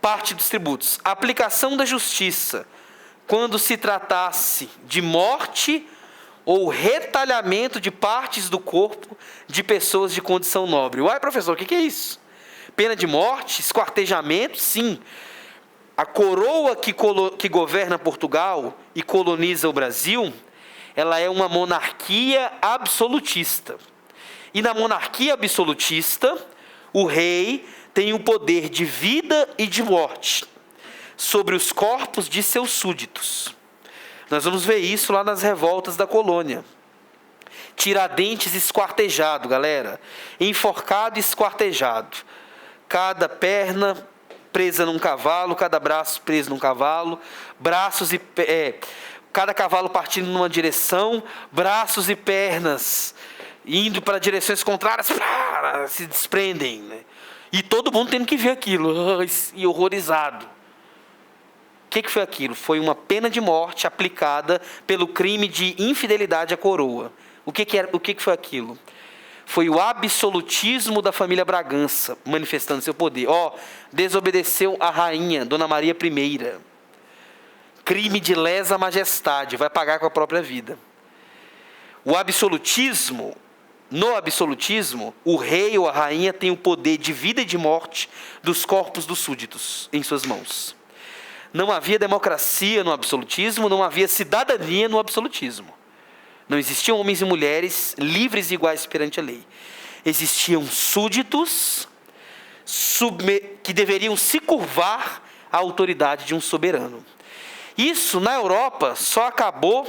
Parte dos tributos. A aplicação da justiça, quando se tratasse de morte ou retalhamento de partes do corpo de pessoas de condição nobre. Uai, professor, o que é isso? Pena de morte, esquartejamento? Sim. A coroa que governa Portugal e coloniza o Brasil, ela é uma monarquia absolutista. E na monarquia absolutista, o rei tem o poder de vida e de morte sobre os corpos de seus súditos. Nós vamos ver isso lá nas revoltas da colônia. Tiradentes esquartejado, galera. Enforcado e esquartejado. Cada perna presa num cavalo, cada braço preso num cavalo, cada cavalo partindo numa direção, braços e pernas indo para direções contrárias, se desprendem, né? E todo mundo tendo que ver aquilo, e horrorizado. O que foi aquilo? Foi uma pena de morte aplicada pelo crime de infidelidade à coroa. O que foi aquilo? Foi o absolutismo da família Bragança, manifestando seu poder. Desobedeceu a rainha, Dona Maria I. Crime de lesa majestade, vai pagar com a própria vida. No absolutismo, o rei ou a rainha tem o poder de vida e de morte dos corpos dos súditos em suas mãos. Não havia democracia no absolutismo, não havia cidadania no absolutismo. Não existiam homens e mulheres livres e iguais perante a lei. Existiam súditos que deveriam se curvar à autoridade de um soberano. Isso, na Europa, só acabou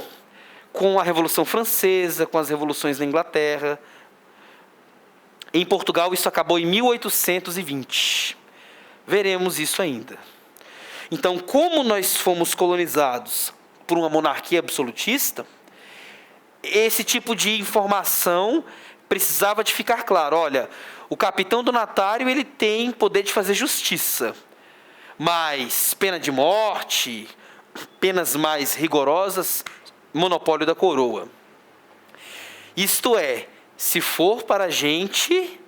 com a Revolução Francesa, com as revoluções na Inglaterra. Em Portugal, isso acabou em 1820. Veremos isso ainda. Então, como nós fomos colonizados por uma monarquia absolutista, esse tipo de informação precisava de ficar claro. Olha, o capitão donatário ele tem poder de fazer justiça, mas pena de morte, penas mais rigorosas, monopólio da coroa. Isto é, se for para gente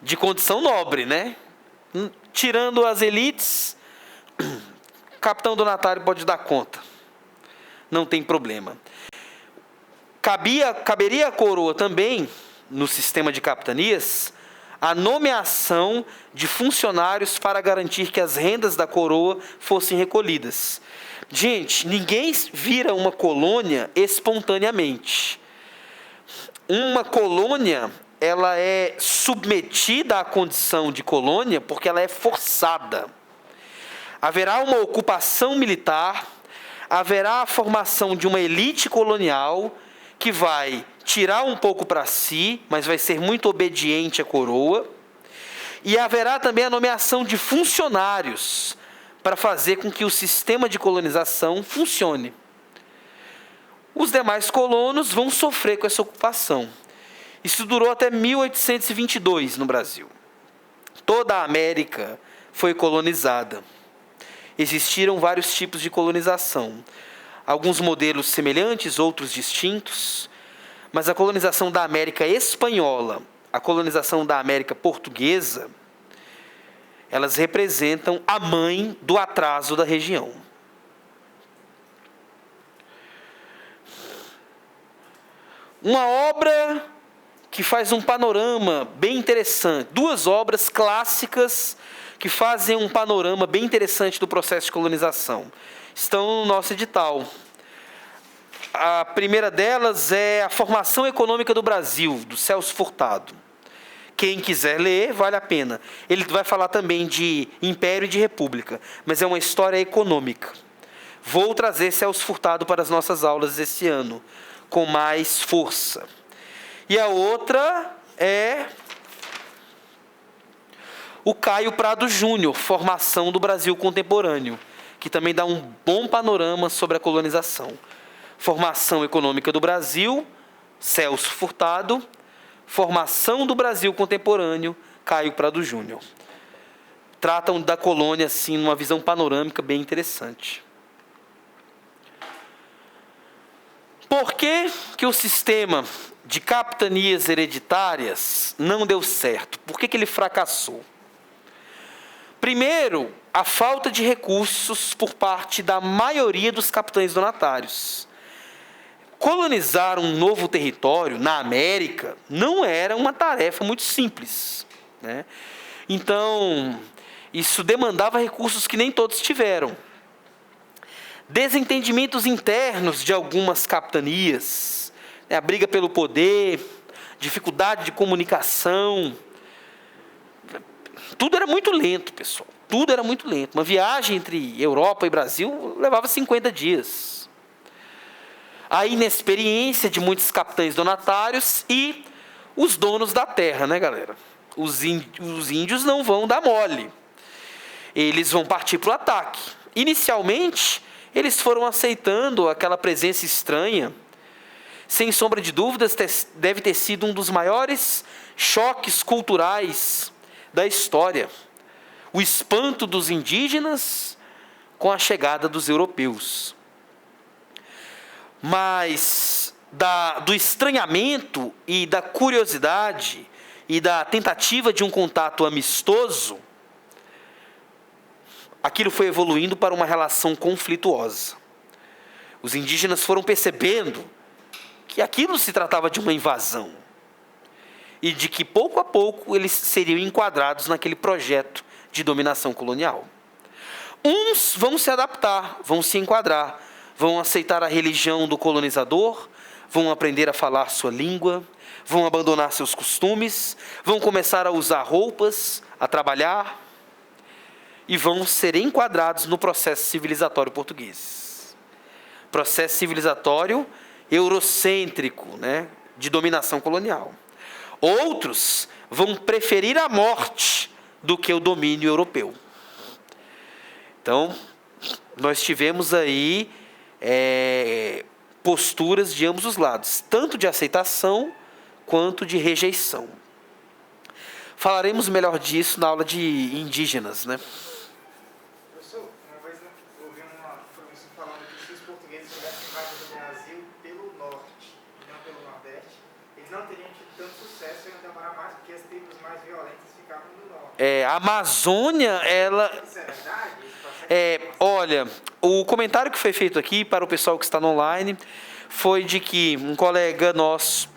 de condição nobre, né? Tirando as elites, o capitão donatário pode dar conta. Não tem problema. Caberia à coroa também, no sistema de capitanias, a nomeação de funcionários para garantir que as rendas da coroa fossem recolhidas. Gente, ninguém vira uma colônia espontaneamente. Uma colônia, ela é submetida à condição de colônia porque ela é forçada. Haverá uma ocupação militar, haverá a formação de uma elite colonial que vai tirar um pouco para si, mas vai ser muito obediente à coroa. E haverá também a nomeação de funcionários para fazer com que o sistema de colonização funcione. Os demais colonos vão sofrer com essa ocupação. Isso durou até 1822 no Brasil. Toda a América foi colonizada. Existiram vários tipos de colonização. Alguns modelos semelhantes, outros distintos. Mas a colonização da América espanhola, a colonização da América portuguesa, elas representam a mãe do atraso da região. Uma obra que faz um panorama bem interessante. Duas obras clássicas que fazem um panorama bem interessante do processo de colonização. Estão no nosso edital. A primeira delas é A Formação Econômica do Brasil, do Celso Furtado. Quem quiser ler, vale a pena. Ele vai falar também de Império e de República, mas é uma história econômica. Vou trazer Celso Furtado para as nossas aulas esse ano, com mais força. E a outra é o Caio Prado Júnior, Formação do Brasil Contemporâneo, que também dá um bom panorama sobre a colonização. Formação Econômica do Brasil, Celso Furtado. Formação do Brasil Contemporâneo, Caio Prado Júnior. Tratam da colônia assim, numa visão panorâmica bem interessante. Por que que o sistema de capitanias hereditárias não deu certo? Por que que ele fracassou? Primeiro, a falta de recursos por parte da maioria dos capitães donatários. Colonizar um novo território na América não era uma tarefa muito simples, né? Então, isso demandava recursos que nem todos tiveram. Desentendimentos internos de algumas capitanias, né? A briga pelo poder, dificuldade de comunicação. Tudo era muito lento, pessoal. Tudo era muito lento. Uma viagem entre Europa e Brasil levava 50 dias. A inexperiência de muitos capitães donatários e os donos da terra, né, galera? Os índios não vão dar mole. Eles vão partir para o ataque. Inicialmente, eles foram aceitando aquela presença estranha. Sem sombra de dúvidas, deve ter sido um dos maiores choques culturais da história. O espanto dos indígenas com a chegada dos europeus. Mas do estranhamento e da curiosidade e da tentativa de um contato amistoso, aquilo foi evoluindo para uma relação conflituosa. Os indígenas foram percebendo que aquilo se tratava de uma invasão e de que, pouco a pouco, eles seriam enquadrados naquele projeto de dominação colonial. Uns vão se adaptar, vão se enquadrar, vão aceitar a religião do colonizador, vão aprender a falar sua língua, vão abandonar seus costumes, vão começar a usar roupas, a trabalhar e vão ser enquadrados no processo civilizatório português. Processo civilizatório eurocêntrico, né, de dominação colonial. Outros vão preferir a morte do que o domínio europeu. Então, nós tivemos aí posturas de ambos os lados, tanto de aceitação quanto de rejeição. Falaremos melhor disso na aula de indígenas, né? Professor, uma vez eu ouvi uma professora falando que se os portugueses tivessem invadido o Brasil pelo norte e não pelo nordeste, eles não teriam tido tanto sucesso e iam demorar mais, porque as tribos mais violentas ficavam no norte. A Amazônia, ela... Isso é verdade? Olha, o comentário que foi feito aqui para o pessoal que está no online foi de que um colega nosso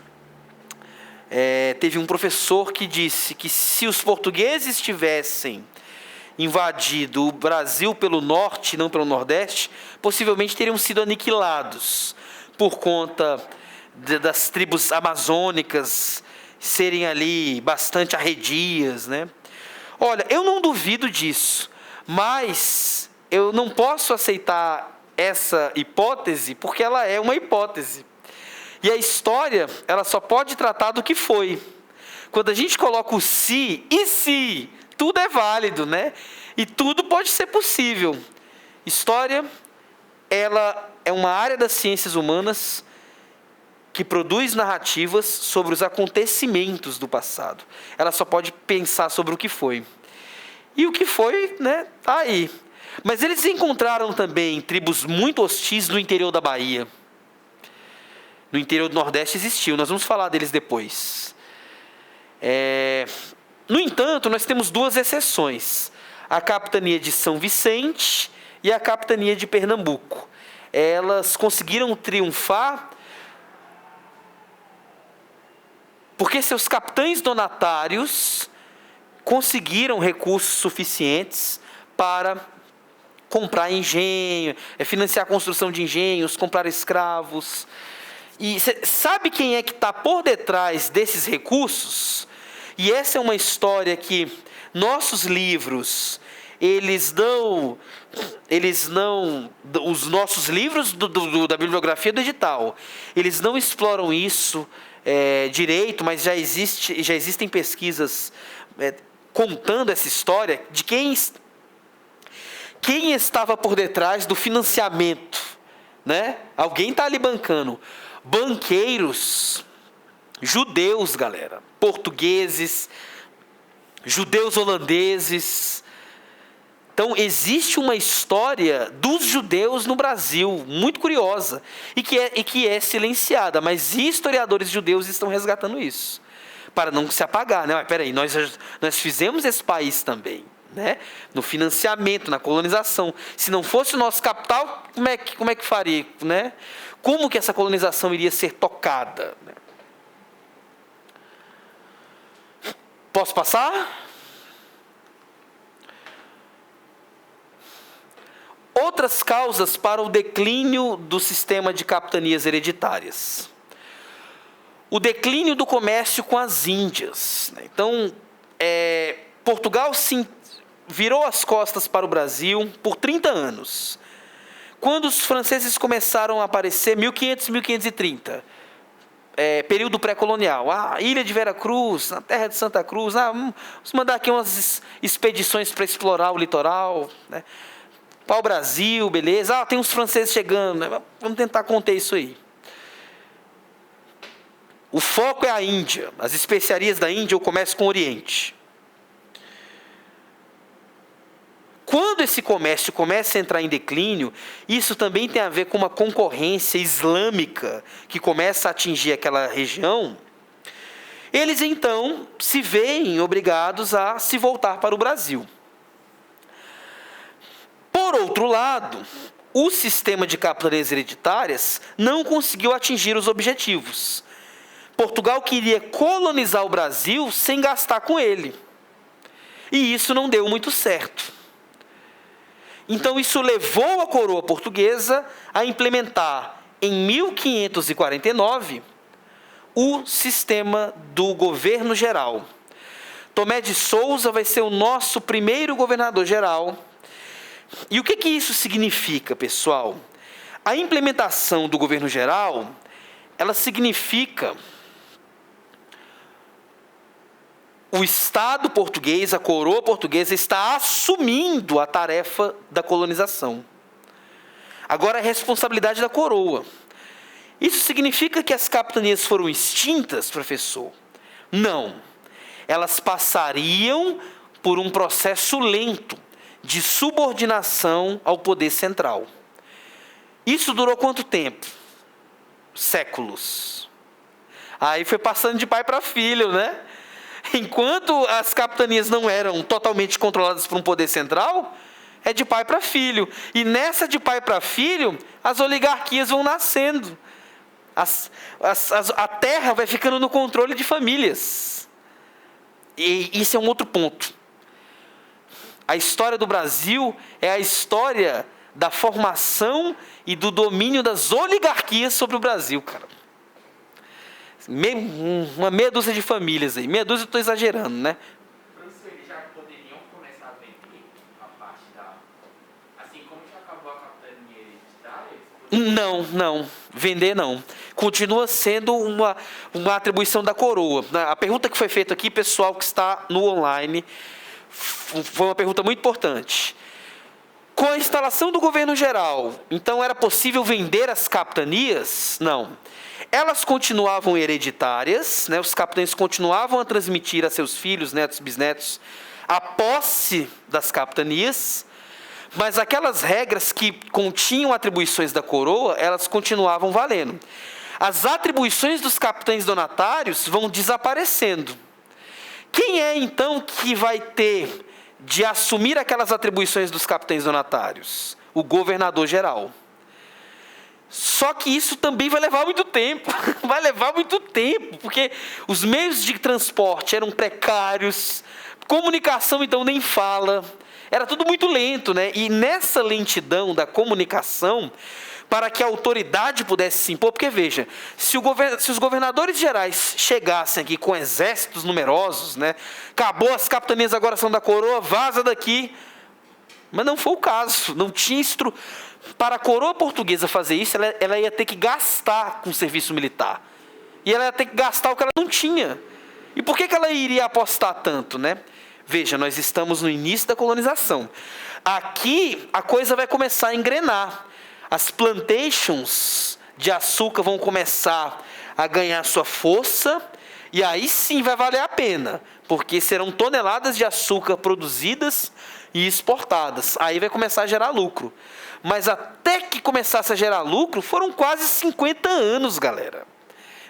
teve um professor que disse que se os portugueses tivessem invadido o Brasil pelo norte, não pelo nordeste, possivelmente teriam sido aniquilados por conta das tribos amazônicas serem ali bastante arredias, né? Olha, eu não duvido disso, mas eu não posso aceitar essa hipótese porque ela é uma hipótese. E a história, ela só pode tratar do que foi. Quando a gente coloca o se e se, tudo é válido, né? E tudo pode ser possível. História, ela é uma área das ciências humanas que produz narrativas sobre os acontecimentos do passado. Ela só pode pensar sobre o que foi. E o que foi, né, tá aí. Mas eles encontraram também tribos muito hostis no interior da Bahia. No interior do Nordeste existiu, nós vamos falar deles depois. No entanto, nós temos duas exceções. A capitania de São Vicente e a capitania de Pernambuco. Elas conseguiram triunfar porque seus capitães donatários conseguiram recursos suficientes para comprar engenho, financiar a construção de engenhos, comprar escravos. E sabe quem é que está por detrás desses recursos? E essa é uma história que nossos livros, os nossos livros da bibliografia do edital, eles não exploram isso direito, mas já existem pesquisas contando essa história de quem estava por detrás do financiamento, né? Alguém está ali bancando. Banqueiros, judeus, galera, portugueses, judeus holandeses. Então, existe uma história dos judeus no Brasil, muito curiosa, e que é silenciada, mas historiadores judeus estão resgatando isso, para não se apagar, né? Mas, peraí, nós fizemos esse país também, né? No financiamento, na colonização. Se não fosse o nosso capital, como é que faria, né? Como que essa colonização iria ser tocada? Posso passar? Outras causas para o declínio do sistema de capitanias hereditárias. O declínio do comércio com as Índias. Então, Portugal virou as costas para o Brasil por 30 anos. Quando os franceses começaram a aparecer, 1500, 1530, período pré-colonial, ilha de Veracruz, na terra de Santa Cruz, vamos mandar aqui umas expedições para explorar o litoral, né? Para o Brasil, beleza, tem uns franceses chegando, né? Vamos tentar conter isso aí. O foco é a Índia, as especiarias da Índia, o comércio com o Oriente. Quando esse comércio começa a entrar em declínio, isso também tem a ver com uma concorrência islâmica que começa a atingir aquela região. Eles, então, se veem obrigados a se voltar para o Brasil. Por outro lado, o sistema de capitanias hereditárias não conseguiu atingir os objetivos. Portugal queria colonizar o Brasil sem gastar com ele. E isso não deu muito certo. Então, isso levou a coroa portuguesa a implementar, em 1549, o sistema do governo geral. Tomé de Souza vai ser o nosso primeiro governador geral. E o que isso significa, pessoal? A implementação do governo geral, ela significa o Estado português, a coroa portuguesa, está assumindo a tarefa da colonização. Agora é a responsabilidade da coroa. Isso significa que as capitanias foram extintas, professor? Não. Elas passariam por um processo lento de subordinação ao poder central. Isso durou quanto tempo? Séculos. Aí foi passando de pai para filho, né? Enquanto as capitanias não eram totalmente controladas por um poder central, é de pai para filho. E nessa de pai para filho, as oligarquias vão nascendo. A terra vai ficando no controle de famílias. E isso é um outro ponto. A história do Brasil é a história da formação e do domínio das oligarquias sobre o Brasil, cara. Uma meia dúzia de famílias aí. Meia dúzia eu estou exagerando, né? Professor, eles já poderiam começar a vender a parte da... Assim como já acabou a capitania hereditária? Não. Vender não. Continua sendo uma atribuição da coroa. A pergunta que foi feita aqui, pessoal que está no online, Foi uma pergunta muito importante. Com a instalação do governo geral, então era possível vender as capitanias? Não. Elas continuavam hereditárias, né? Os capitães continuavam a transmitir a seus filhos, netos, bisnetos, a posse das capitanias, mas aquelas regras que continham atribuições da coroa, elas continuavam valendo. As atribuições dos capitães donatários vão desaparecendo. Quem é, então, que vai ter de assumir aquelas atribuições dos capitães donatários? O governador geral. Só que isso também vai levar muito tempo. Vai levar muito tempo, porque os meios de transporte eram precários, comunicação, então, nem fala. Era tudo muito lento, né? E nessa lentidão da comunicação, para que a autoridade pudesse se impor, porque veja, se os governadores gerais chegassem aqui com exércitos numerosos, né? Acabou, as capitanias agora são da coroa, vaza daqui. Mas não foi o caso, não tinha Para a coroa portuguesa fazer isso, ela ia ter que gastar com o serviço militar. E ela ia ter que gastar o que ela não tinha. E por que ela iria apostar tanto, né? Veja, nós estamos no início da colonização. Aqui a coisa vai começar a engrenar. As plantations de açúcar vão começar a ganhar sua força, e aí sim vai valer a pena, porque serão toneladas de açúcar produzidas e exportadas. Aí vai começar a gerar lucro. Mas até que começasse a gerar lucro, foram quase 50 anos, galera.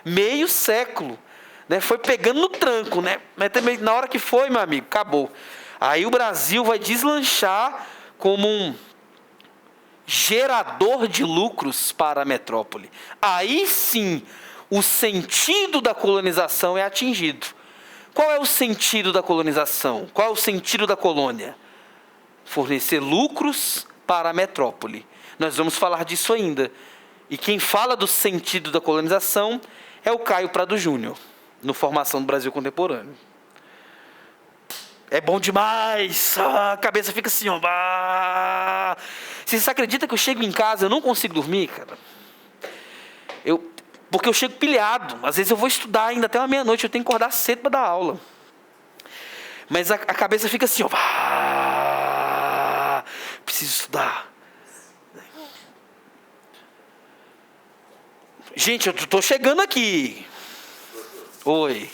Meio século. Né? Foi pegando no tranco, né? Mas também, na hora que foi, meu amigo, acabou. Aí o Brasil vai deslanchar como um gerador de lucros para a metrópole. Aí sim, o sentido da colonização é atingido. Qual é o sentido da colonização? Qual é o sentido da colônia? Fornecer lucros para a metrópole. Nós vamos falar disso ainda. E quem fala do sentido da colonização é o Caio Prado Júnior, no Formação do Brasil Contemporâneo. É bom demais, a cabeça fica assim, ó. Você acredita que eu chego em casa e eu não consigo dormir, cara? Porque eu chego pilhado. Às vezes eu vou estudar ainda até uma meia-noite, eu tenho que acordar cedo para dar aula. Mas a cabeça fica assim, ó. Preciso estudar. Gente, eu estou chegando aqui. Oi.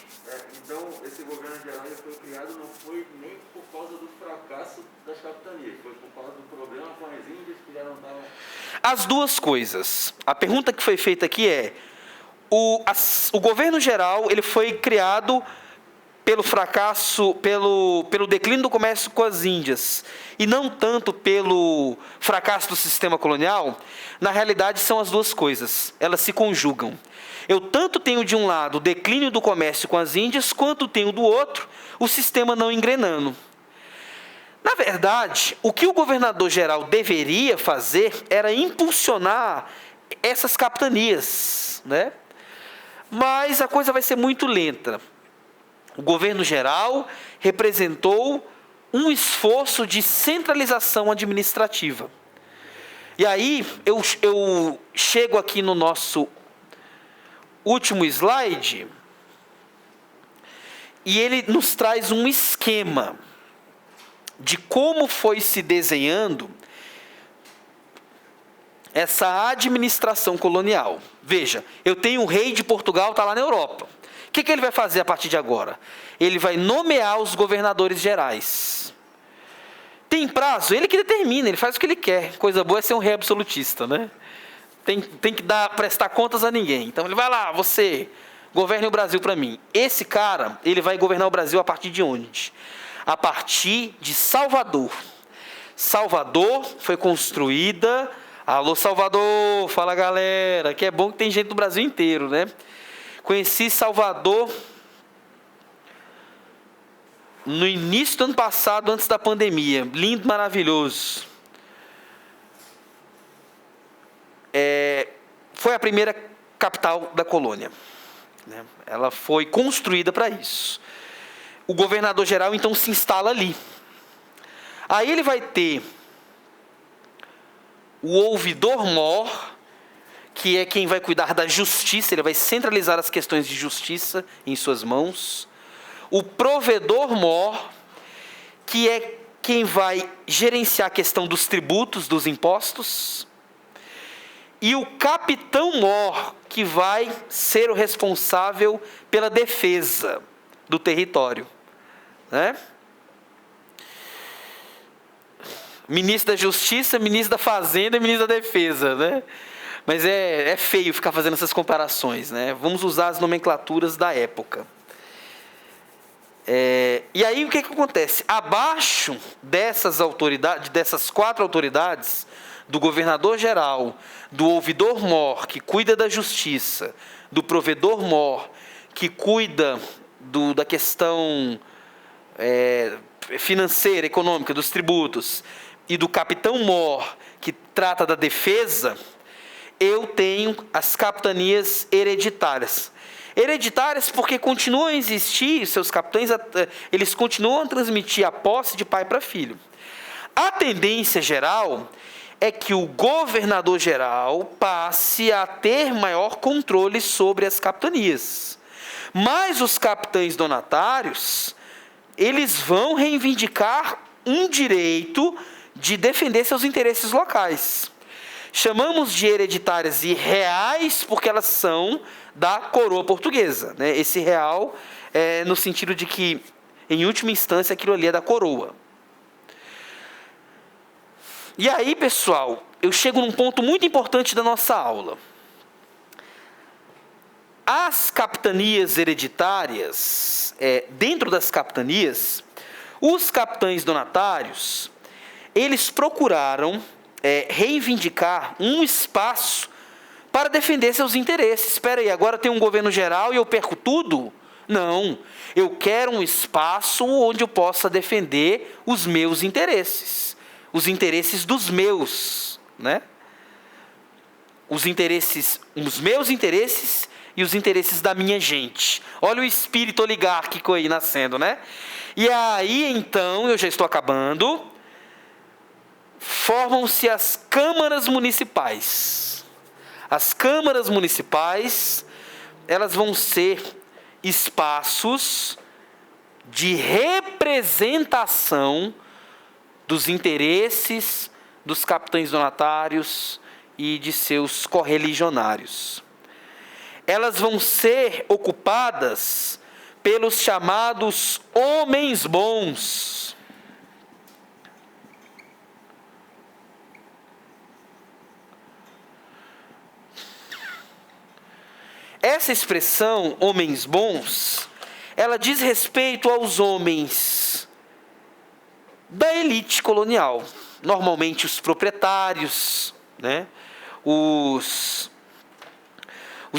Então, esse governo geral foi criado não foi nem por causa do fracasso das capitanias, foi por causa do problema com as índias que já não estavam... As duas coisas. A pergunta que foi feita aqui é: o governo geral ele foi criado pelo fracasso, pelo declínio do comércio com as Índias, e não tanto pelo fracasso do sistema colonial? Na realidade, são as duas coisas. Elas se conjugam. Eu tanto tenho de um lado o declínio do comércio com as Índias, quanto tenho do outro o sistema não engrenando. Na verdade, o que o governador geral deveria fazer era impulsionar essas capitanias, né? Mas a coisa vai ser muito lenta. O governo geral representou um esforço de centralização administrativa. E aí, eu chego aqui no nosso último slide, e ele nos traz um esquema de como foi se desenhando essa administração colonial. Veja, eu tenho o rei de Portugal, está lá na Europa. O que ele vai fazer a partir de agora? Ele vai nomear os governadores gerais. Tem prazo? Ele que determina, ele faz o que ele quer. Coisa boa é ser um rei absolutista, né? Tem que prestar contas a ninguém. Então ele vai lá, você governe o Brasil para mim. Esse cara, ele vai governar o Brasil a partir de onde? A partir de Salvador. Salvador foi construída... Alô, Salvador! Fala, galera! Que é bom que tem gente do Brasil inteiro, né? Conheci Salvador no início do ano passado, antes da pandemia. Lindo, maravilhoso. Foi a primeira capital da colônia, né? Ela foi construída para isso. O governador geral, então, se instala ali. Aí ele vai ter o ouvidor-mor, que é quem vai cuidar da justiça, ele vai centralizar as questões de justiça em suas mãos. O provedor-mor, que é quem vai gerenciar a questão dos tributos, dos impostos, e o capitão-mor, que vai ser o responsável pela defesa do território, né? Ministro da Justiça, ministro da Fazenda e ministro da Defesa, né? Mas é feio ficar fazendo essas comparações, né? Vamos usar as nomenclaturas da época. E aí o que acontece? Abaixo dessas autoridades, dessas 4 autoridades, do governador-geral, do ouvidor-mor, que cuida da justiça, do provedor-mor, que cuida da questão financeira, econômica, dos tributos, e do capitão-mor, que trata da defesa, eu tenho as capitanias hereditárias. Hereditárias porque continuam a existir, seus capitães, eles continuam a transmitir a posse de pai para filho. A tendência geral é que o governador-geral passe a ter maior controle sobre as capitanias. Mas os capitães donatários, eles vão reivindicar um direito de defender seus interesses locais. Chamamos de hereditárias e reais porque elas são da coroa portuguesa, né? Esse real é no sentido de que, em última instância, aquilo ali é da coroa. E aí, pessoal, eu chego num ponto muito importante da nossa aula. As capitanias hereditárias, dentro das capitanias, os capitães donatários, eles procuraram reivindicar um espaço para defender seus interesses. Espera aí, agora tem um governo geral e eu perco tudo? Não, eu quero um espaço onde eu possa defender os meus interesses. Os interesses dos meus, né? Os meus interesses e os interesses da minha gente. Olha o espírito oligárquico aí nascendo, né? E aí, então, eu já estou acabando, formam-se as câmaras municipais. As câmaras municipais, elas vão ser espaços de representação dos interesses dos capitães donatários e de seus correligionários. Elas vão ser ocupadas pelos chamados homens bons. Essa expressão, homens bons, ela diz respeito aos homens da elite colonial. Normalmente os proprietários, né? Os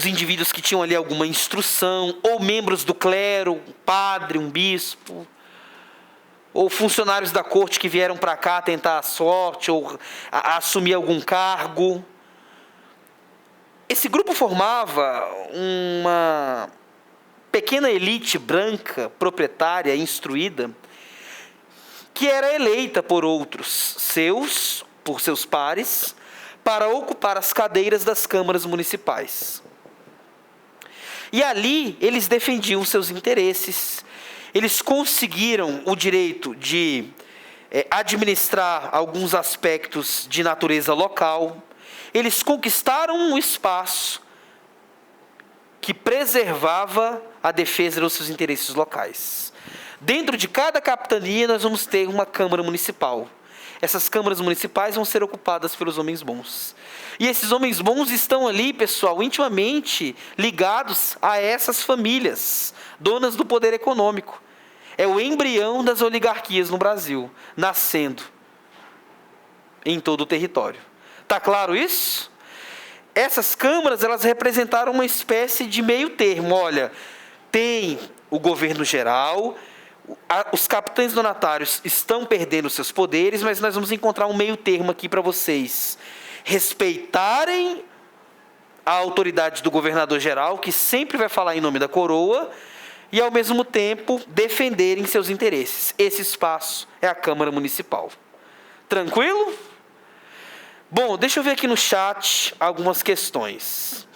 indivíduos que tinham ali alguma instrução, ou membros do clero, um padre, um bispo, ou funcionários da corte que vieram para cá tentar a sorte, ou assumir algum cargo. Esse grupo formava uma pequena elite branca, proprietária, instruída, que era eleita por por seus pares, para ocupar as cadeiras das câmaras municipais. E ali eles defendiam seus interesses, eles conseguiram o direito de administrar alguns aspectos de natureza local. Eles conquistaram um espaço que preservava a defesa dos seus interesses locais. Dentro de cada capitania, nós vamos ter uma câmara municipal. Essas câmaras municipais vão ser ocupadas pelos homens bons. E esses homens bons estão ali, pessoal, intimamente ligados a essas famílias, donas do poder econômico. É o embrião das oligarquias no Brasil, nascendo em todo o território. Está claro isso? Essas câmaras, elas representaram uma espécie de meio termo. Olha, tem o governo geral, os capitães donatários estão perdendo seus poderes, mas nós vamos encontrar um meio termo aqui para vocês respeitarem a autoridade do governador geral, que sempre vai falar em nome da coroa, e ao mesmo tempo defenderem seus interesses. Esse espaço é a Câmara Municipal. Tranquilo? Bom, deixa eu ver aqui no chat algumas questões.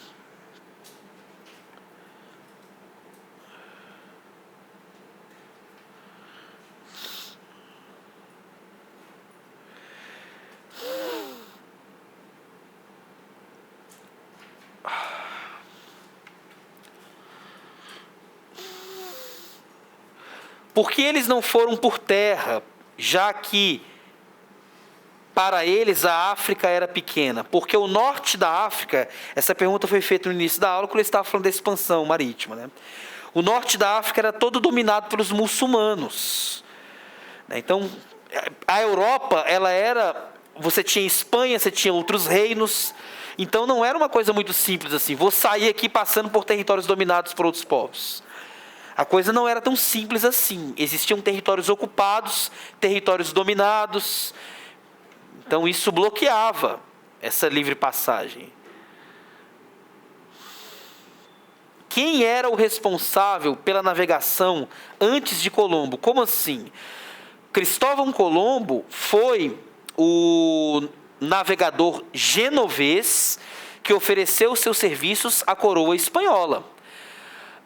Por que eles não foram por terra, já que para eles a África era pequena? Porque o norte da África, essa pergunta foi feita no início da aula, quando eu estava falando da expansão marítima, né? O norte da África era todo dominado pelos muçulmanos. Então, a Europa, ela era... Você tinha Espanha, você tinha outros reinos. Então, não era uma coisa muito simples assim. Vou sair aqui passando por territórios dominados por outros povos. A coisa não era tão simples assim. Existiam territórios ocupados, territórios dominados. Então, isso bloqueava essa livre passagem. Quem era o responsável pela navegação antes de Colombo? Como assim? Cristóvão Colombo foi o navegador genovês que ofereceu seus serviços à coroa espanhola.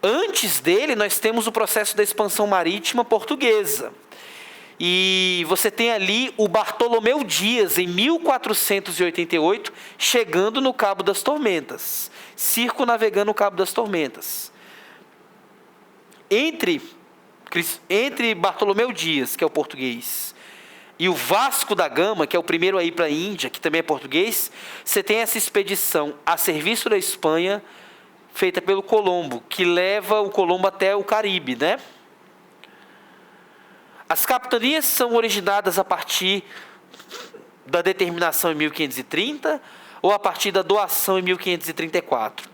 Antes dele, nós temos o processo da expansão marítima portuguesa. E você tem ali o Bartolomeu Dias, em 1488, chegando no Cabo das Tormentas, circunnavegando o Cabo das Tormentas. Entre Bartolomeu Dias, que é o português, e o Vasco da Gama, que é o primeiro a ir para a Índia, que também é português, você tem essa expedição a serviço da Espanha, feita pelo Colombo, que leva o Colombo até o Caribe, né? As capitanias são originadas a partir da determinação em 1530 ou a partir da doação em 1534.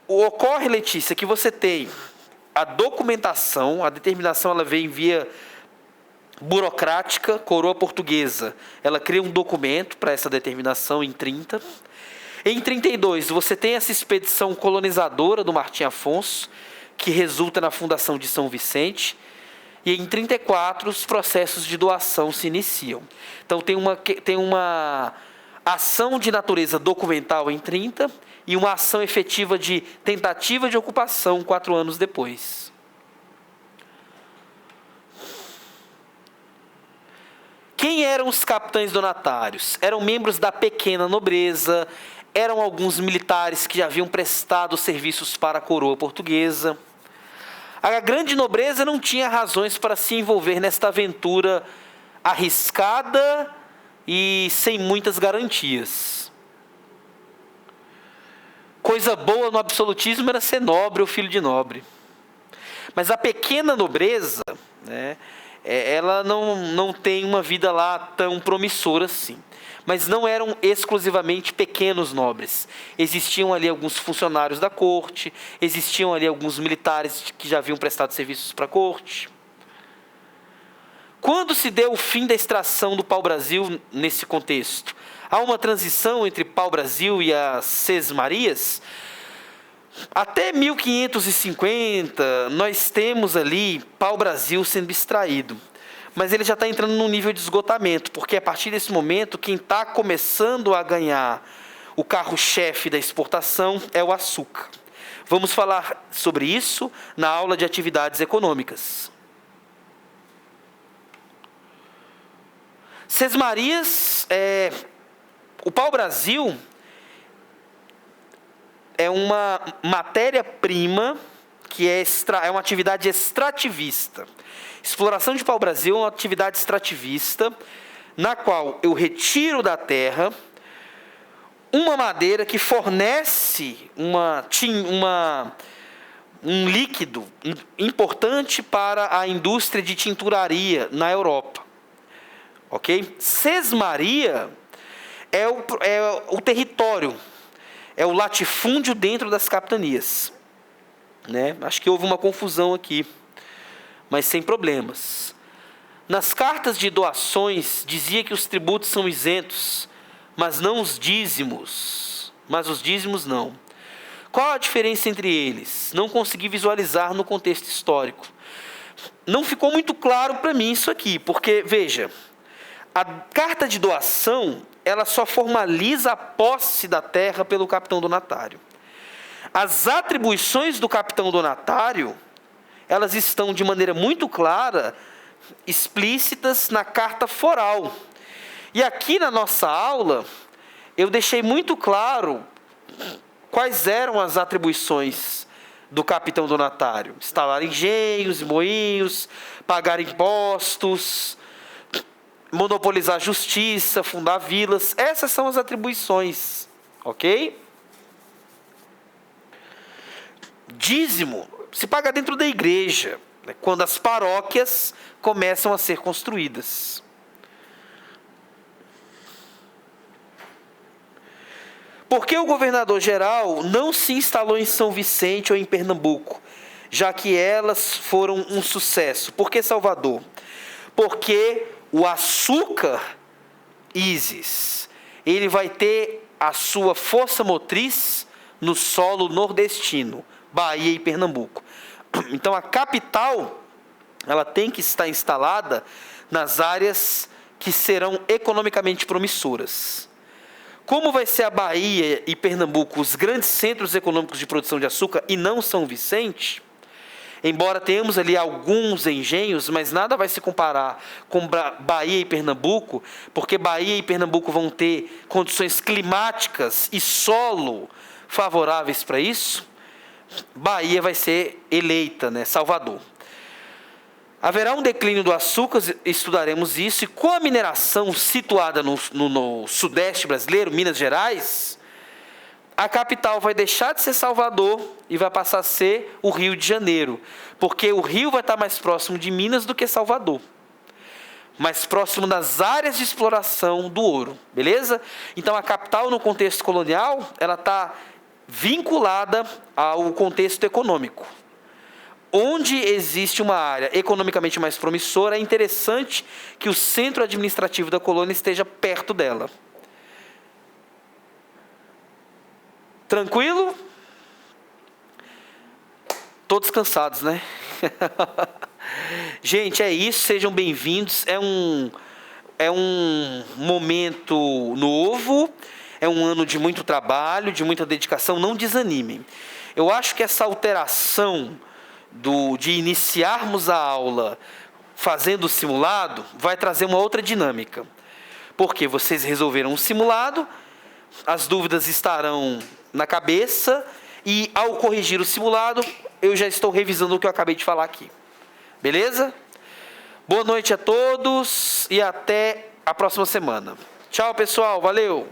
Ocorre, Letícia, que você tem a documentação, a determinação ela vem via burocrática, coroa portuguesa. Ela cria um documento para essa determinação em 30. Em 32, você tem essa expedição colonizadora do Martim Afonso, que resulta na fundação de São Vicente. E em 34, os processos de doação se iniciam. Então, tem uma ação de natureza documental em 30 e uma ação efetiva de tentativa de ocupação 4 anos depois. Quem eram os capitães donatários? Eram membros da pequena nobreza, eram alguns militares que já haviam prestado serviços para a coroa portuguesa. A grande nobreza não tinha razões para se envolver nesta aventura arriscada e sem muitas garantias. Coisa boa no absolutismo era ser nobre ou filho de nobre. Mas a pequena nobreza, né, ela não tem uma vida lá tão promissora assim. Mas não eram exclusivamente pequenos nobres. Existiam ali alguns funcionários da corte, existiam ali alguns militares que já haviam prestado serviços para a corte. Quando se deu o fim da extração do pau-brasil nesse contexto? Há uma transição entre pau-brasil e as sesmarias. Até 1550, nós temos ali pau-brasil sendo extraído. Mas ele já está entrando num nível de esgotamento, porque a partir desse momento, quem está começando a ganhar o carro-chefe da exportação é o açúcar. Vamos falar sobre isso na aula de atividades econômicas. Sesmarias, o pau-brasil é uma matéria-prima que é uma atividade extrativista. Exploração de pau-brasil é uma atividade extrativista, na qual eu retiro da terra uma madeira que fornece um líquido importante para a indústria de tinturaria na Europa. Ok? Sesmaria é o território, é o latifúndio dentro das capitanias. Né? Acho que houve uma confusão aqui, mas sem problemas. Nas cartas de doações, dizia que os tributos são isentos, mas não os dízimos. Mas os dízimos não. Qual a diferença entre eles? Não consegui visualizar no contexto histórico. Não ficou muito claro para mim isso aqui, porque, veja, a carta de doação, ela só formaliza a posse da terra pelo capitão donatário. As atribuições do capitão donatário, elas estão de maneira muito clara, explícitas na carta foral. E aqui na nossa aula, eu deixei muito claro quais eram as atribuições do capitão donatário? Instalar engenhos e moinhos, pagar impostos, monopolizar a justiça, fundar vilas. Essas são as atribuições, ok? Dízimo se paga dentro da igreja, né, quando as paróquias começam a ser construídas. Por que o governador-geral não se instalou em São Vicente ou em Pernambuco, já que elas foram um sucesso? Por que Salvador? Porque o açúcar Ísis, ele vai ter a sua força motriz no solo nordestino, Bahia e Pernambuco. Então a capital, ela tem que estar instalada nas áreas que serão economicamente promissoras. Como vai ser a Bahia e Pernambuco os grandes centros econômicos de produção de açúcar e não São Vicente, embora tenhamos ali alguns engenhos, mas nada vai se comparar com Bahia e Pernambuco, porque Bahia e Pernambuco vão ter condições climáticas e solo favoráveis para isso. Bahia vai ser eleita, né, Salvador. Haverá um declínio do açúcar, estudaremos isso, e com a mineração situada no sudeste brasileiro, Minas Gerais, a capital vai deixar de ser Salvador e vai passar a ser o Rio de Janeiro, porque o Rio vai estar mais próximo de Minas do que Salvador, mais próximo das áreas de exploração do ouro, beleza? Então a capital no contexto colonial, ela está vinculada ao contexto econômico. Onde existe uma área economicamente mais promissora, é interessante que o centro administrativo da colônia esteja perto dela. Tranquilo? Todos cansados, né? Gente, é isso, sejam bem-vindos. É um momento novo, é um ano de muito trabalho, de muita dedicação, não desanimem. Eu acho que essa alteração de iniciarmos a aula fazendo o simulado vai trazer uma outra dinâmica. Porque vocês resolveram um simulado, as dúvidas estarão na cabeça e ao corrigir o simulado, eu já estou revisando o que eu acabei de falar aqui. Beleza? Boa noite a todos e até a próxima semana. Tchau, pessoal. Valeu!